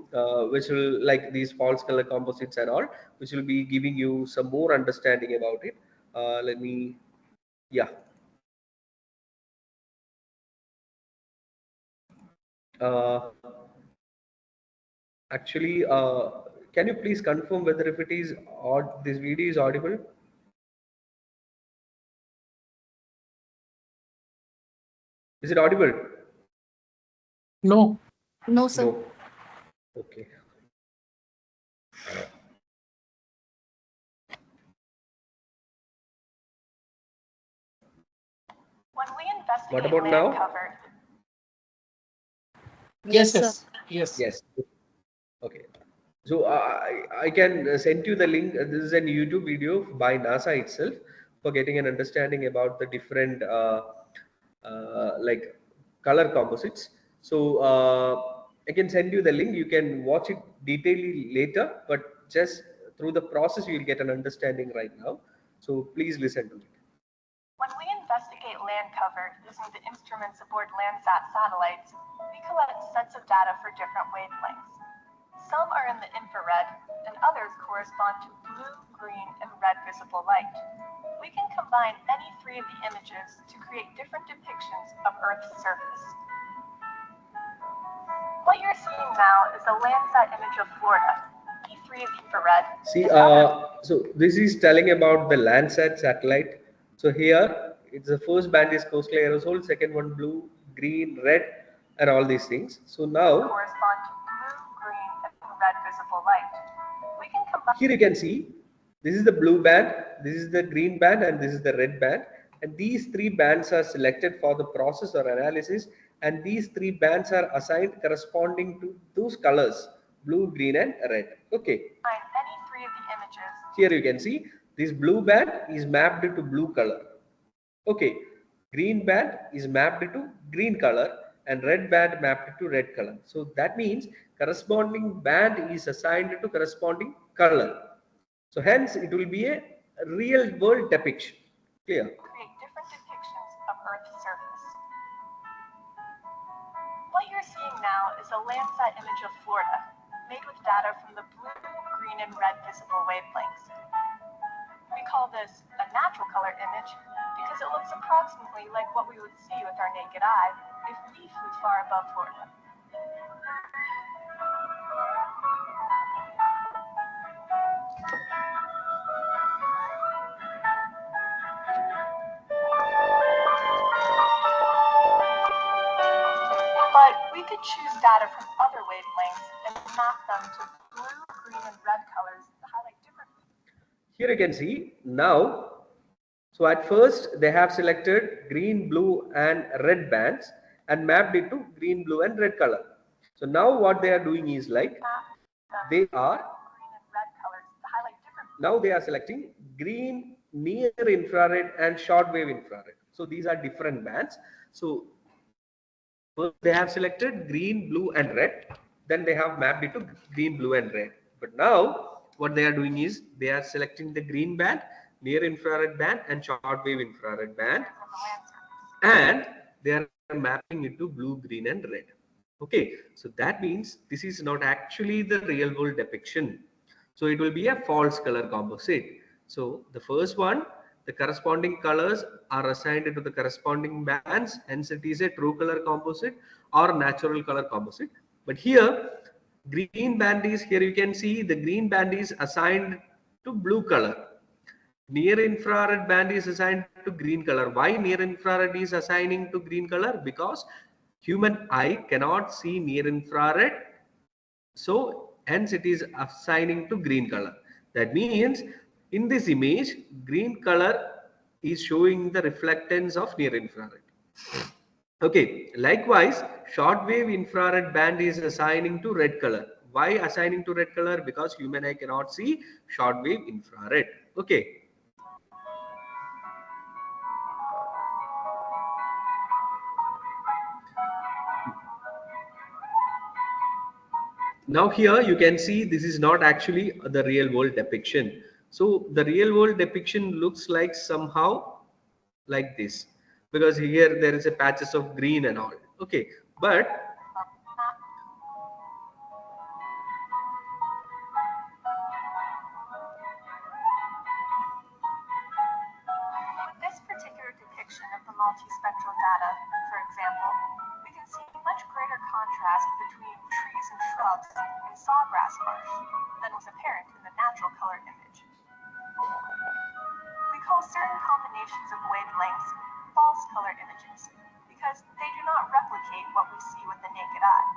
which will, like these false color composites and all, which will be giving you some more understanding about it. Let me, yeah. Uh, Actually, can you please confirm whether if it is odd, this video is audible? Is it audible? No. No, sir. No. Okay. When we investigate What about land now? cover, Yes, Yes, yes, sir. yes. Yes. Okay. So I can send you the link. This is a YouTube video by NASA itself for getting an understanding about the different like color composites. So I can send you the link. You can watch it detailedly later, but just through the process you will get an understanding right now. So please listen to it. when we investigate land cover using the instruments aboard Landsat satellites, we collect sets of data for different wavelengths. Some are in the infrared, and others correspond to blue, green, and red visible light. We can combine any three of the images to create different depictions of Earth's surface. What you're seeing now is a Landsat image of Florida, E3 infrared. See, and other so this is telling about the Landsat satellite. So here, it's the first band is coastal aerosol, second one blue, green, red, and all these things. So now, correspond to blue, green, and red visible light. We can combine here you can see This is the blue band, this is the green band, and this is the red band. And these three bands are selected for the process or analysis, and these three bands are assigned corresponding to those colors, blue, green, and red. Okay. Find any three of the images. Here you can see this blue band is mapped to blue color. Okay. Green band is mapped to green color, and red band mapped to red color. So that means corresponding band is assigned to corresponding color. So hence it will be a real world depiction. Clear? Create different depictions of Earth's surface. What you're seeing now is a Landsat image of Florida, made with data from the blue, green, and red visible wavelengths. We call this a natural color image because it looks approximately like what we would see with our naked eye if we flew far above Florida. But we could choose data from other wavelengths and map them to blue, green, and red colors to highlight different. Here you can see now. So at first they have selected green, blue, and red bands and mapped it to green, blue, and red color. So now what they are doing is like they are Green and red colors to highlight different. now they are selecting green, near infrared, and shortwave infrared. So these are different bands. So first they have selected green, blue, and red. Then they have mapped it to green, blue, and red. But now what they are doing is they are selecting the green band, near infrared band, and shortwave infrared band, and they are mapping it to blue, green, and red. Okay, so that means this is not actually the real world depiction. So it will be a false color composite. So the first one, the corresponding colors are assigned to the corresponding bands, hence it is a true color composite or natural color composite. But here green band is, here you can see the green band is assigned to blue color. Near infrared band is assigned to green color. Why near infrared is assigning to green color? Because human eye cannot see near infrared, so hence it is assigning to green color. That means in this image green color is showing the reflectance of near infrared. Okay, likewise shortwave infrared band is assigning to red color. Why assigning to red color? Because human eye cannot see shortwave infrared. Okay. Now here you can see this is not actually the real world depiction. So the real world depiction looks like somehow like this, because here there is a patches of green and all. Okay, but With this particular depiction of the multispectral data, for example, we can see much greater contrast between trees and shrubs in sawgrass marsh than was apparent in the natural color image. We call certain combinations of wavelengths false color images because they do not replicate what we see with the naked eye.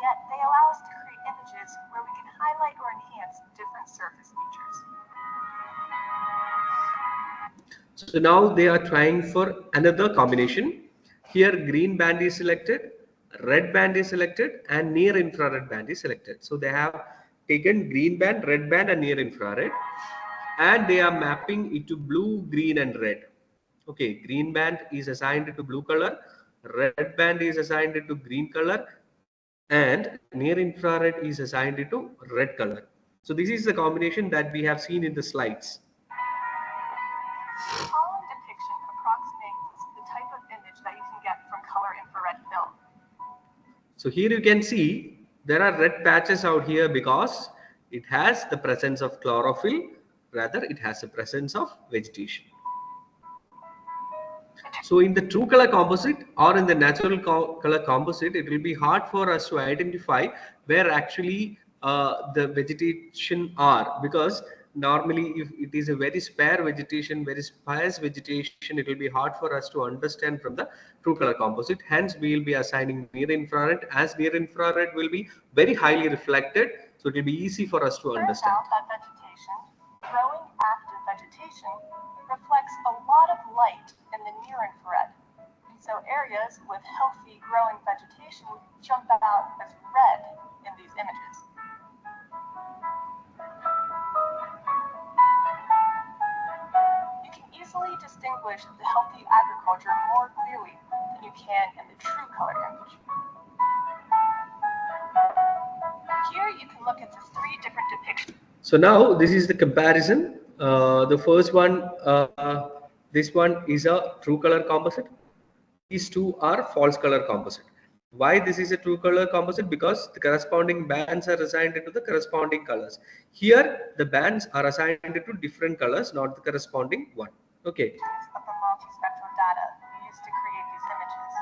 Yet they allow us to create images where we can highlight or enhance different surface features. so now they are trying for another combination. Here green band is selected, red band is selected, and near infrared band is selected. So they have taken green band, red band, and near infrared, and they are mapping it to blue, green, and red. Okay, green band is assigned to blue color, red band is assigned to green color, and near infrared is assigned to red color. So this is the combination that we have seen in the slides. The following depiction approximates the type of image that you can get from color infrared film. So here you can see there are red patches out here because it has the presence of chlorophyll, rather it has the presence of vegetation. So in the true color composite or in the natural color composite, it will be hard for us to identify where actually the vegetation are, because normally if it is a very spare vegetation, very sparse vegetation, it will be hard for us to understand from the true color composite. Hence we will be assigning near infrared, as near infrared will be very highly reflected, so it will be easy for us to Turns understand. out that vegetation, growing vegetation reflects a lot of light in the near infrared. And so areas with healthy growing vegetation jump out as red in these images. You can easily distinguish the healthy agriculture more clearly than you can in the true color image. Here you can look at the three different depictions. So now this is the comparison. The first one, this one is a true color composite. These two are false color composite. Why this is a true color composite? Because the corresponding bands are assigned to the corresponding colors. Here the bands are assigned to different colors, not the corresponding one. Okay. Of the multispectral data used to create these images.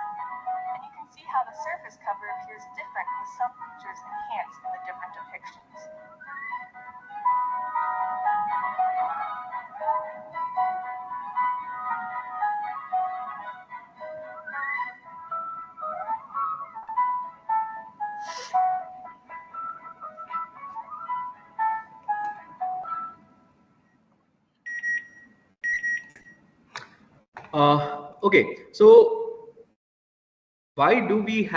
And you can see how the surface cover appears different with some features enhanced in the different depictions. Okay, so why we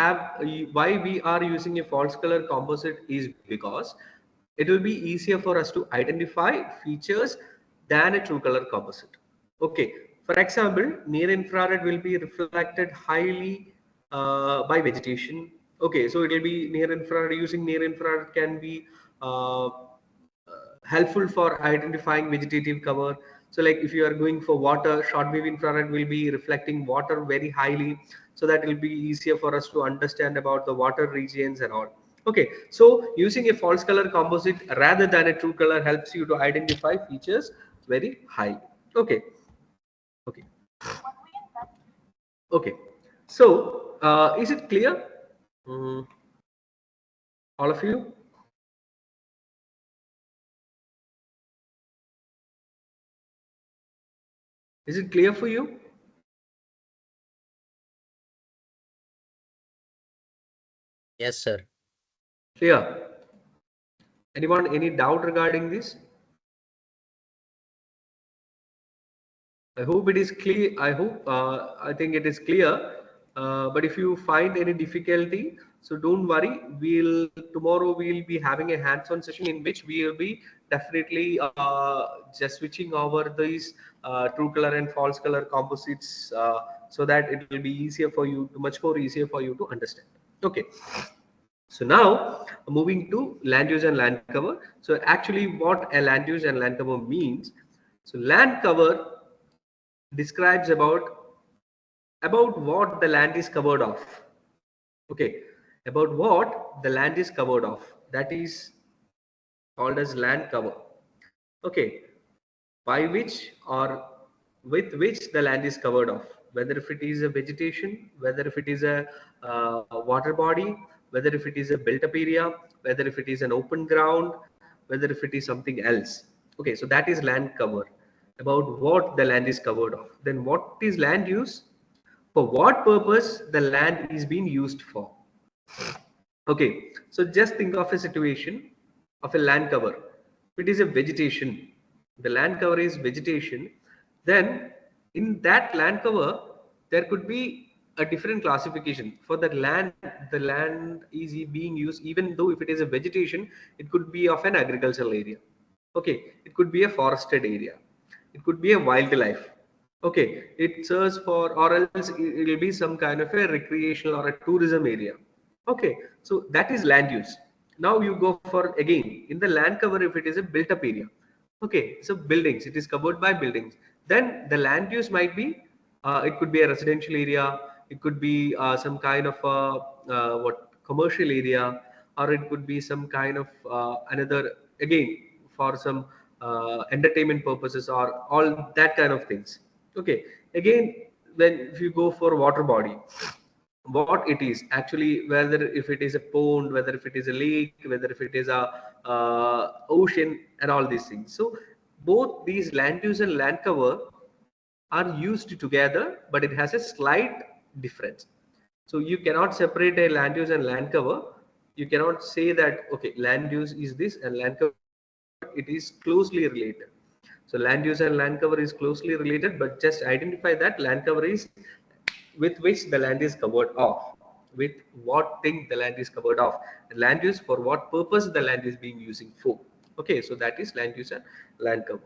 are using a false color composite is because it will be easier for us to identify features than a true color composite. Okay, for example, near infrared will be reflected highly by vegetation. Okay, so it will be near infrared. Using near infrared can be helpful for identifying vegetative cover. So like if you are going for water, short wave infrared will be reflecting water very highly, so that will be easier for us to understand about the water regions and all. Okay, so using a false color composite rather than a true color helps you to identify features very high. Okay. Okay. Okay, so is it clear, all of you? Is it clear for you? Yes, sir. Clear? Anyone, any doubt regarding this? I hope it is clear. I think it is clear. But if you find any difficulty, so don't worry. Tomorrow we'll be having a hands-on session in which we will be definitely just switching over these true color and false color composites, so that it will be easier for you, much more easier for you to understand. Okay. So now moving to land use and land cover. So actually, what a land use and land cover means. So land cover describes about what the land is covered of. Okay, about what the land is covered of, that is called as land cover. Okay, by which or with which the land is covered of, whether if it is a vegetation, whether if it is a water body, whether if it is a built up area, whether if it is an open ground, whether if it is something else. Okay, so that is land cover, about what the land is covered of. Then what is land use? For what purpose the land is being used for. Okay, so just think of a situation of a land cover. If it is a vegetation, the land cover is vegetation, then in that land cover there could be a different classification for the land. The land is being used, even though if it is a vegetation, it could be of an agricultural area. Okay, it could be a forested area, it could be a wildlife. Okay, it serves for, or else it will be some kind of a recreational or a tourism area. Okay, so that is land use. Now you go for, again, in the land cover, if it is a built up area. Okay, so buildings, it is covered by buildings. Then the land use might be, it could be a residential area, it could be some kind of what commercial area, or it could be some kind of another, again, for some entertainment purposes or all that kind of things. Okay, again, when if you go for water body, what it is actually, whether if it is a pond, whether if it is a lake, whether if it is a ocean and all these things. So both these land use and land cover are used together, but it has a slight difference. So you cannot separate a land use and land cover. You cannot say that okay, land use is this and land cover, it is closely related. So land use and land cover is closely related, but just identify that land cover is with which the land is covered off, with what thing the land is covered off, and land use for what purpose the land is being using for. Okay, so that is land use and land cover.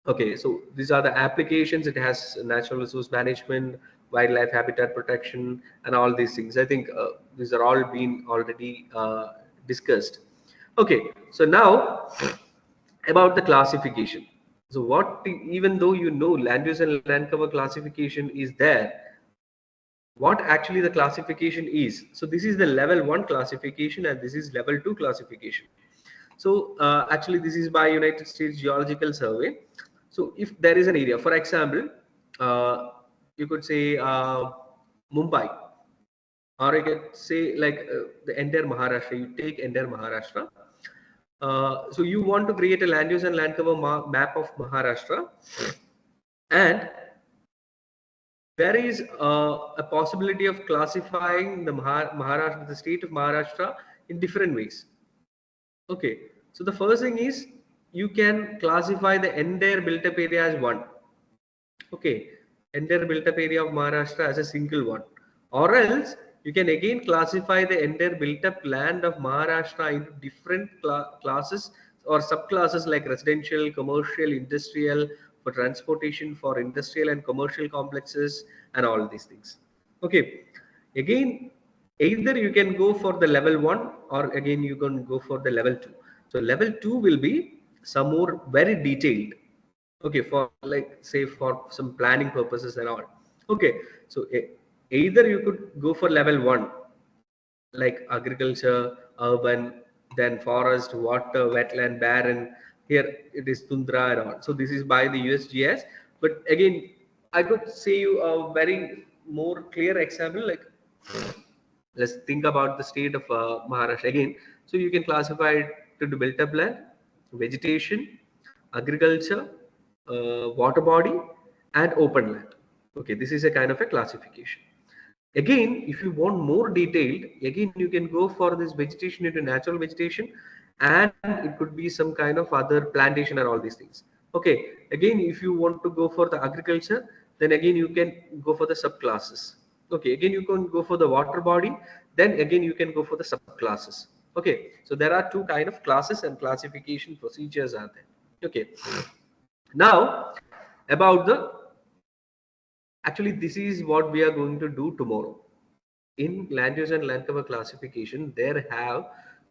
Okay, so these are the applications. It has natural resource management, wildlife habitat protection, and all these things. I think these are all been already discussed. Okay, so now about the classification. So even though you know land use and land cover classification is there, what actually the classification is? So this is the level 1 classification and this is level 2 classification. So actually this is by United States Geological Survey. So if there is an area, for example, you could say Mumbai, or you could say like the entire Maharashtra. You take entire Maharashtra. So you want to create a land use and land cover map of Maharashtra, and there is a possibility of classifying the Maharashtra, the state of Maharashtra, in different ways. Okay, so the first thing is you can classify the entire built-up area as one. Okay, entire built-up area of Maharashtra as a single one, or else you can again classify the entire built-up land of Maharashtra into different classes or subclasses like residential, commercial, industrial, for transportation, for industrial and commercial complexes, and all these things. Okay, again, either you can go for the level 1 or again you can go for the level 2. So level 2 will be some more very detailed. Okay, for like say for some planning purposes and all. Okay, so either you could go for level 1 like agriculture, urban, then forest, water, wetland, barren. Here it is tundra and all. So this is by the USGS. But again, I could say you a very more clear example. Like let's think about the state of Maharashtra again. So you can classify it to the built-up land, vegetation, agriculture, water body, and open land. Okay, this is a kind of a classification. Again, if you want more detailed, again you can go for this vegetation into natural vegetation, and it could be some kind of other plantation and all these things. Okay, again if you want to go for the agriculture, then again you can go for the subclasses. Okay, again you can go for the water body, then again you can go for the subclasses. Okay, so there are two kind of classes and classification procedures are there. Okay, now about the actually, this is what we are going to do tomorrow. In land use and land cover classification, there have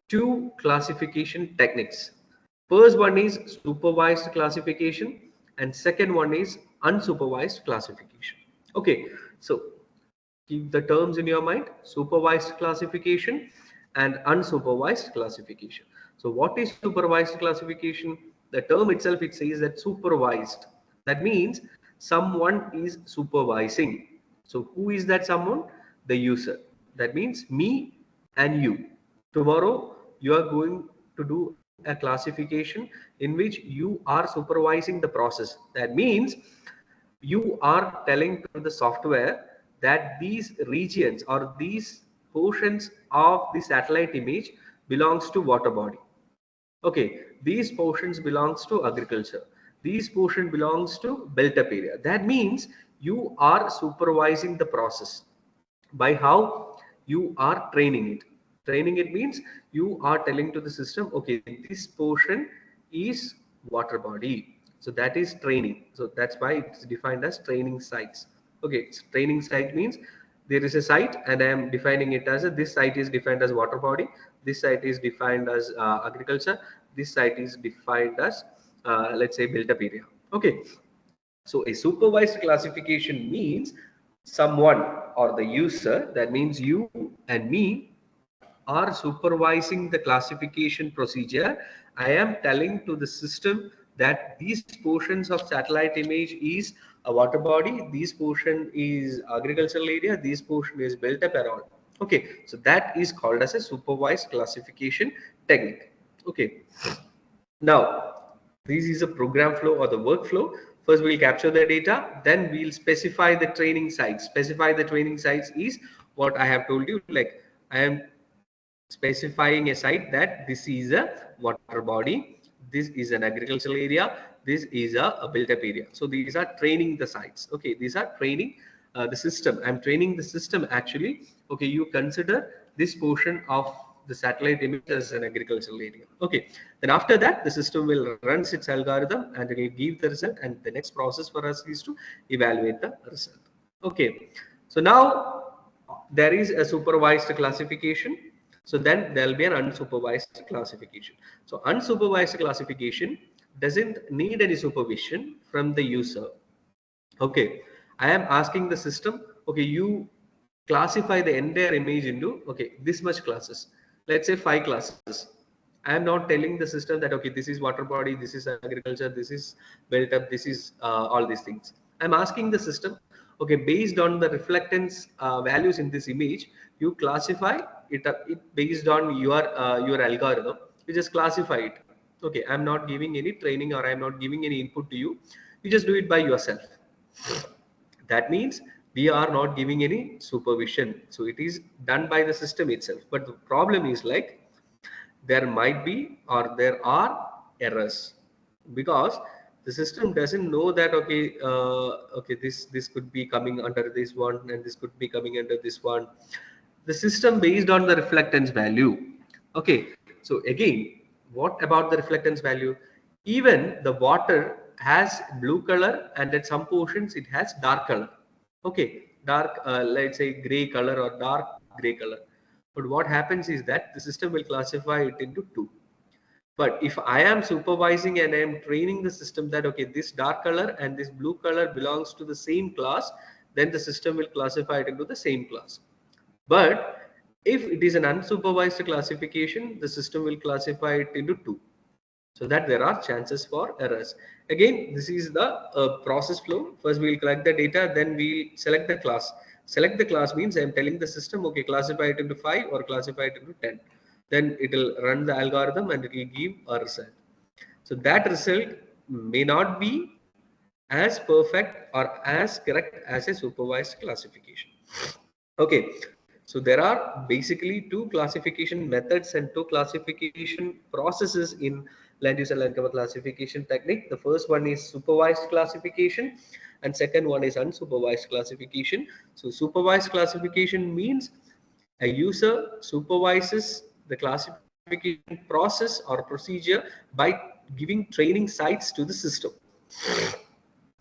two classification techniques. First one is supervised classification and second one is unsupervised classification. Okay, so keep the terms in your mind: supervised classification and unsupervised classification. So what is supervised classification? The term itself, it says that supervised. That means someone is supervising. So who is that someone? The user. That means me and you. Tomorrow you are going to do a classification in which you are supervising the process. That means you are telling to the software that these regions or these portions of the satellite image belongs to water body. Okay, these portions belongs to agriculture. These portion belongs to built up area. That means you are supervising the process. By how? You are training it. Training it means you are telling to the system, okay, this portion is water body. So that is training. So that's why it's defined as training sites. Okay, so training site means there is a site and I am defining it as this site is defined as water body, this site is defined as agriculture, this site is defined as let's say built up area. Okay, so a supervised classification means someone or the user, that means you and me, are supervising the classification procedure. I am telling to the system that these portions of satellite image is a water body, this portion is agricultural area, this portion is built up around. Okay, so that is called as a supervised classification technique. Okay, now this is a program flow or the workflow. First we'll capture the data, then we'll specify the training sites. Specify the training sites is what I have told you, like I am specifying a site that this is a water body, this is an agricultural area, this is a built-up area. So these are training the sites. Okay, these are training the system. I'm training the system actually. Okay, you consider this portion of the satellite image as an agricultural area. Okay, then after that, the system will runs its algorithm and it will give the result. And the next process for us is to evaluate the result. Okay, so now there is a supervised classification. So then there'll be an unsupervised classification. So unsupervised classification doesn't need any supervision from the user. Okay, I am asking the system, okay, you classify the entire image into, okay, this much classes. Let's say 5 classes. I am not telling the system that, okay, this is water body, this is agriculture, this is built up, this is all these things. I'm asking the system, okay, based on the reflectance values in this image, you classify it based on your algorithm. You just classify it. Okay, I'm not giving any training or I'm not giving any input to you. You just do it by yourself. That means we are not giving any supervision. So it is done by the system itself. But the problem is like there might be or there are errors because the system doesn't know that okay okay this could be coming under this one and this could be coming under this one. The system based on the reflectance value. Okay, so again, what about the reflectance value? Even the water has blue color and at some portions it has dark color. Okay, dark let's say gray color or dark gray color. But what happens is that the system will classify it into 2. But if I am supervising and I am training the system that, okay, this dark color and this blue color belongs to the same class, then the system will classify it into the same class. But if it is an unsupervised classification, the system will classify it into 2. So that there are chances for errors. Again, this is the process flow. First, we will collect the data, then we will select the class. Select the class means I am telling the system, okay, classify it into 5 or classify it into 10. Then it will run the algorithm and it will give a result. So that result may not be as perfect or as correct as a supervised classification. Okay, so there are basically 2 classification methods and 2 classification processes in land use and land cover classification technique. The first one is supervised classification and second one is unsupervised classification. So supervised classification means a user supervises the classification process or procedure by giving training sites to the system.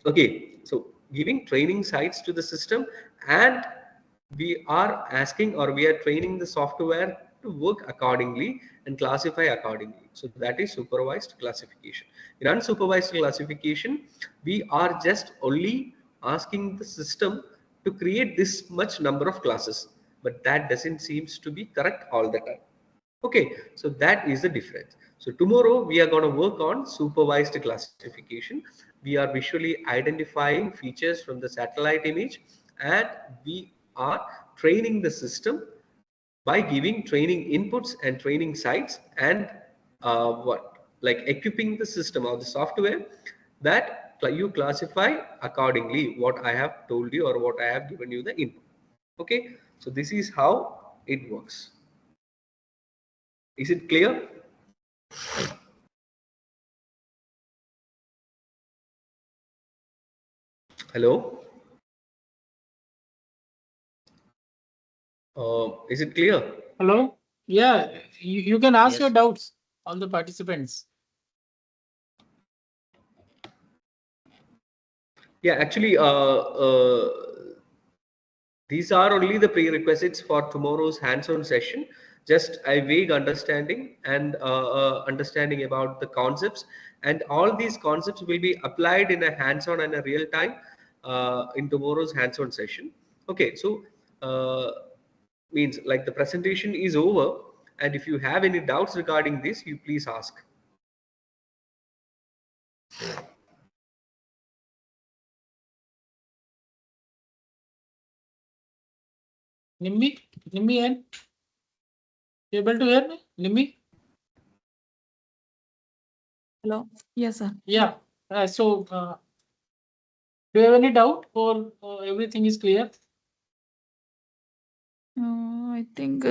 Okay, so giving training sites to the system and we are asking or we are training the software to work accordingly and classify accordingly. So that is supervised classification. In unsupervised classification, we are just only asking the system to create this much number of classes, but that doesn't seems to be correct all the time. Okay, so that is the difference. So tomorrow we are going to work on supervised classification. We are visually identifying features from the satellite image and we are training the system by giving training inputs and training sites and equipping the system or the software that you classify accordingly what I have told you or what I have given you the input. Okay, so this is how it works. Is it clear? Hello? Is it clear? Hello? Yeah, you can ask Yes. your doubts, all the participants. Yeah, actually, these are only the prerequisites for tomorrow's hands-on session. Just a vague understanding and understanding about the concepts, and all these concepts will be applied in a hands-on and a real time in tomorrow's hands-on session. Okay, so means like the presentation is over, and if you have any doubts regarding this, you please ask. Nimmi, and you able to hear me? Nimmi? Hello. Yes, sir. Yeah. So, do you have any doubt or everything is clear? I think,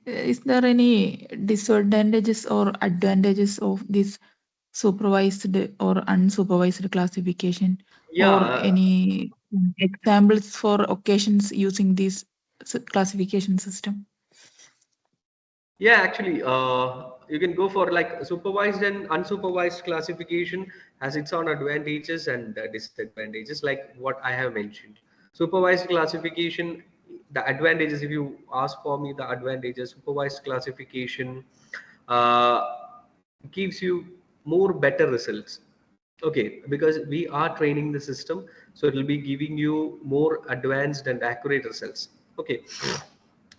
is there any disadvantages or advantages of this supervised or unsupervised classification, Yeah, or any examples for occasions using this classification system? yeah, actually, you can go for like supervised and unsupervised classification has its own advantages and disadvantages, like what I have mentioned. Supervised classification, the advantages, if you ask for me, the advantages, supervised classification uh, gives you more better results. Okay, because we are training the system, so it will be giving you more advanced and accurate results. Okay,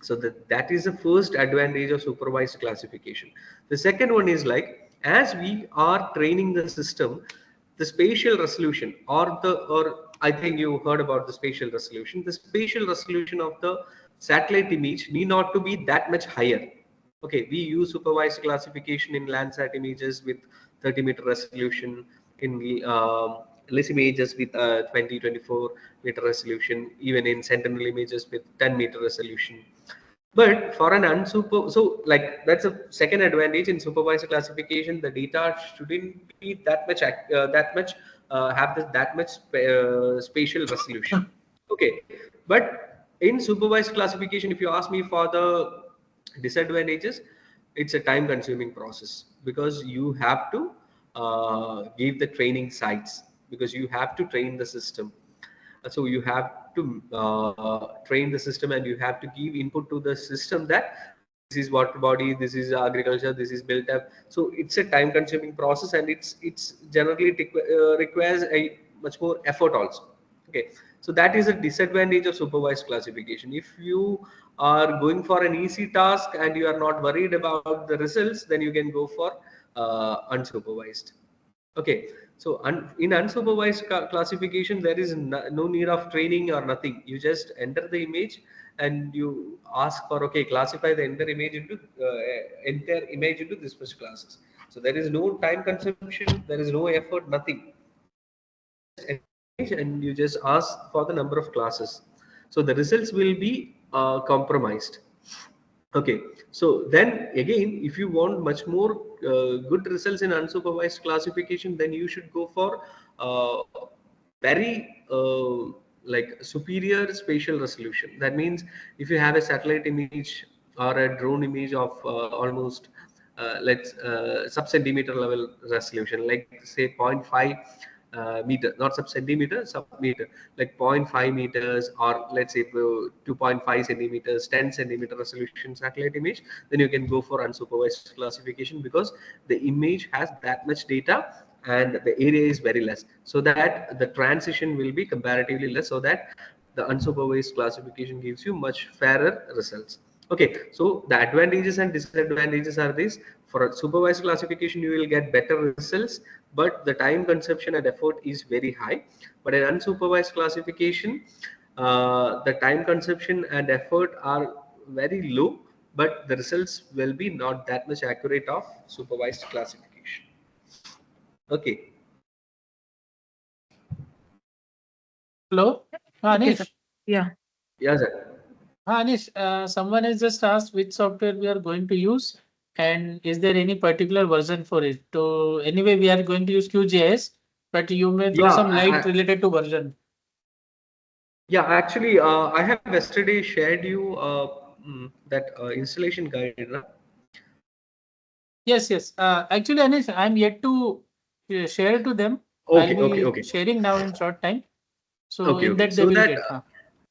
so that is the first advantage of supervised classification. The second one is like, as we are training the system, the spatial resolution or I think you heard about the spatial resolution. The spatial resolution of the satellite image need not to be that much higher. Okay, we use supervised classification in Landsat images with 30-meter resolution, in LIS images with 24-meter resolution, even in Sentinel images with 10-meter resolution. But for an unsuper, so like that's a second advantage in supervised classification. The data shouldn't be that much have that much spatial resolution. Okay, but in supervised classification, if you ask me for the disadvantages, it's a time consuming process because you have to give the training sites, because you have to train the system. So you have to train the system and you have to give input to the system that this is water body, this is agriculture, this is built up. So it's a time consuming process, and it's generally requires a much more effort also. Okay, so that is a disadvantage of supervised classification. If you are going for an easy task and you are not worried about the results, then you can go for unsupervised. Okay, so in unsupervised classification, there is no need of training or nothing. You just enter the image and you ask for, okay, classify the entire image into this much classes. So there is no time consumption, there is no effort, nothing. And you just ask for the number of classes. So the results will be compromised. Okay, so then again, if you want much more good results in unsupervised classification, then you should go for very like superior spatial resolution. That means if you have a satellite image or a drone image of almost let's sub-centimeter level resolution, like say 0.5 meter, not sub-centimeter, sub-meter, like 0.5 meters, or let's say 2.5 centimeters, 10 centimeter resolution satellite image, then you can go for unsupervised classification because the image has that much data and the area is very less, so that the transition will be comparatively less, so that the unsupervised classification gives you much fairer results. Okay, so the advantages and disadvantages are this. For a supervised classification, you will get better results, but the time consumption and effort is very high. But in unsupervised classification, the time consumption and effort are very low, but the results will be not that much accurate of supervised classification. Okay. Hello, Okay, Anish. sir. Yeah. Yeah, sir. Anish, someone has just asked which software we are going to use, and is there any particular version for it? So anyway, we are going to use QGIS, but you may throw Yeah, some light related to version. yeah. Actually, I have yesterday shared you that installation guide. Na? Yes, yes. Actually, Anish, I'm yet to share to them. I'll Okay, okay, be okay, sharing now in short time. So okay, in okay. that they So will that get.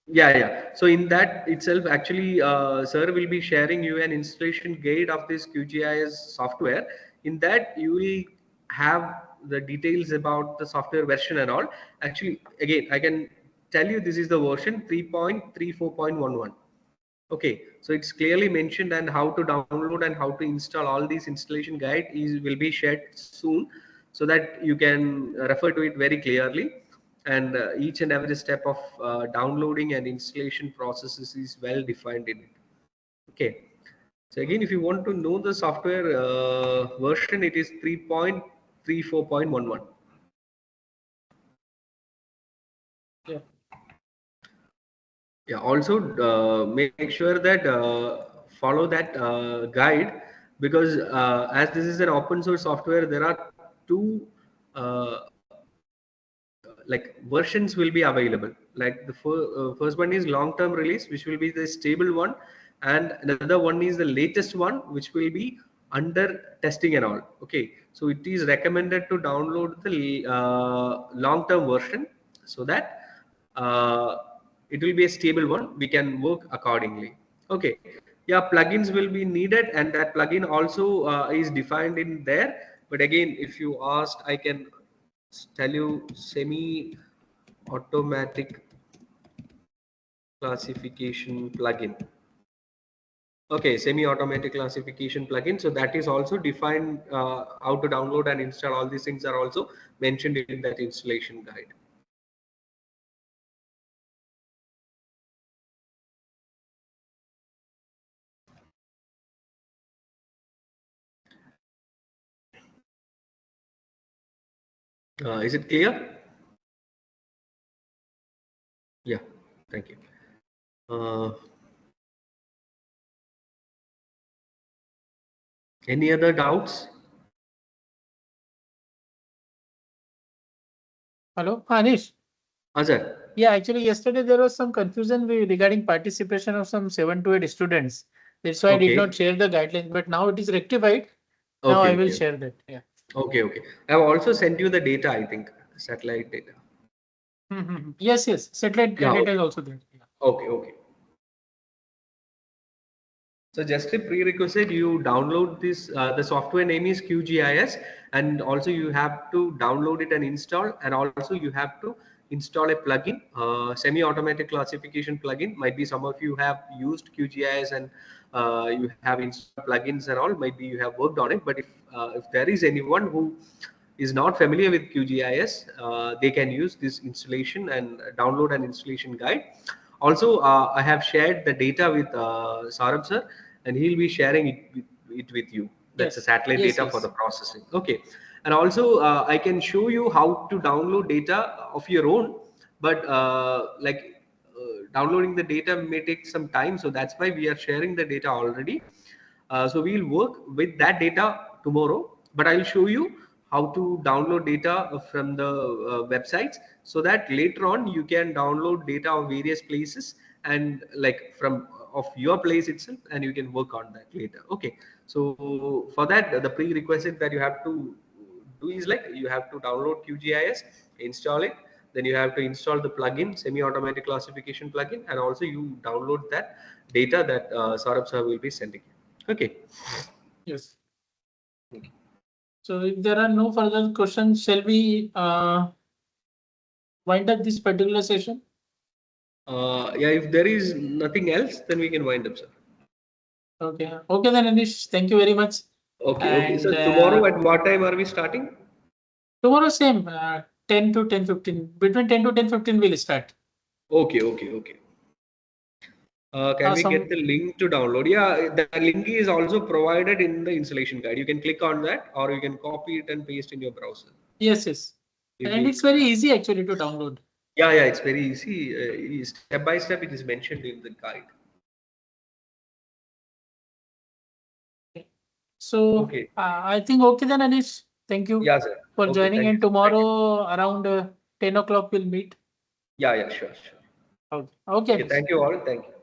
yeah, yeah. So in that itself, actually, sir will be sharing you an installation guide of this QGIS software. In that, you will have the details about the software version and all. Actually, again, I can tell you this is the version 3.34.11. Okay, so it's clearly mentioned, and how to download and how to install all these installation guide is will be shared soon, so that you can refer to it very clearly. And each and every step of downloading and installation processes is well defined in it. Okay, so again, if you want to know the software version, it is 3.34.11. Yeah. Yeah, also make sure that follow that guide, because as this is an open source software, there are two like versions will be available. Like the first one is long-term release, which will be the stable one, and another one is the latest one, which will be under testing and all. Okay, so it is recommended to download the long-term version so that it will be a stable one. We can work accordingly. Okay, yeah, plugins will be needed, and that plugin also is defined in there. But again, if you asked, I can tell you semi-automatic classification plugin. Okay, semi-automatic classification plugin. So that is also defined, how to download and install. All these things are also mentioned in that installation guide. Is it clear? Yeah, thank you. Any other doubts? Hello, Anish. Azar. Yeah, actually, yesterday there was some confusion regarding participation of some 7 to 8 students. That's why I did Okay. not share the guidelines, but now it is rectified. Now Okay, I will okay. share that. Yeah. Okay, okay. I have also sent you the data, I think, satellite data. Yes, yes. Satellite Yeah, data okay. is also there. Yeah. Okay, okay. So just a prerequisite, you download this, the software name is QGIS, and also you have to download it and install, and also you have to install a plugin, semi-automatic classification plugin. Might be some of you have used QGIS and you have installed plugins and all, might be you have worked on it, but if there is anyone who is not familiar with QGIS, they can use this installation and download an installation guide. Also, I have shared the data with Saurabh sir, and he'll be sharing it with you. That's the Yes. satellite Yes, data for yes. the processing. Okay, and also I can show you how to download data of your own, but downloading the data may take some time, so that's why we are sharing the data already. So we'll work with that data tomorrow, but I'll show you how to download data from the websites, so that later on you can download data of various places and like from of your place itself, and you can work on that later. Okay, so for that, the prerequisite that you have to do is like you have to download QGIS, install it, then you have to install the plugin, semi-automatic classification plugin, and also you download that data that Saurabh sir will be sending you. Okay. Yes. Okay. So if there are no further questions, shall we wind up this particular session? Yeah, if there is nothing else, then we can wind up, sir. Okay. Okay, then Anish, thank you very much. Okay, okay. And So tomorrow at what time are we starting? tomorrow same 10 to 10:15. Between 10 to 10:15 we'll start. Okay, okay, okay. Can we get the link to download? Yeah, the link is also provided in the installation guide. You can click on that, or you can copy it and paste in your browser. Yes, yes. And it's very easy actually to download. Yeah, yeah, it's very easy. Step by step, it is mentioned in the guide. So Okay. I think okay then Anish. Thank you Yeah, sir. for Okay, joining, thank and you. tomorrow around 10 o'clock we'll meet. Yeah, yeah, sure, sure. Okay. Okay. Okay, thank you all. Thank you.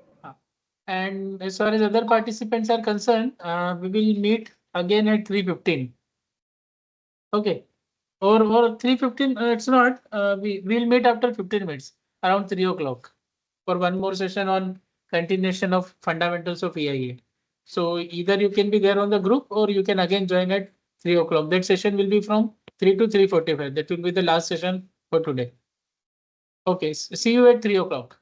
And as far as other participants are concerned, we will meet again at 3:15. Okay. Or 3:15, it's not. We'll meet after 15 minutes, around 3 o'clock, for one more session on continuation of fundamentals of EIA. So either you can be there on the group, or you can again join at 3 o'clock. That session will be from 3 to 3:45. That will be the last session for today. Okay, see you at 3 o'clock.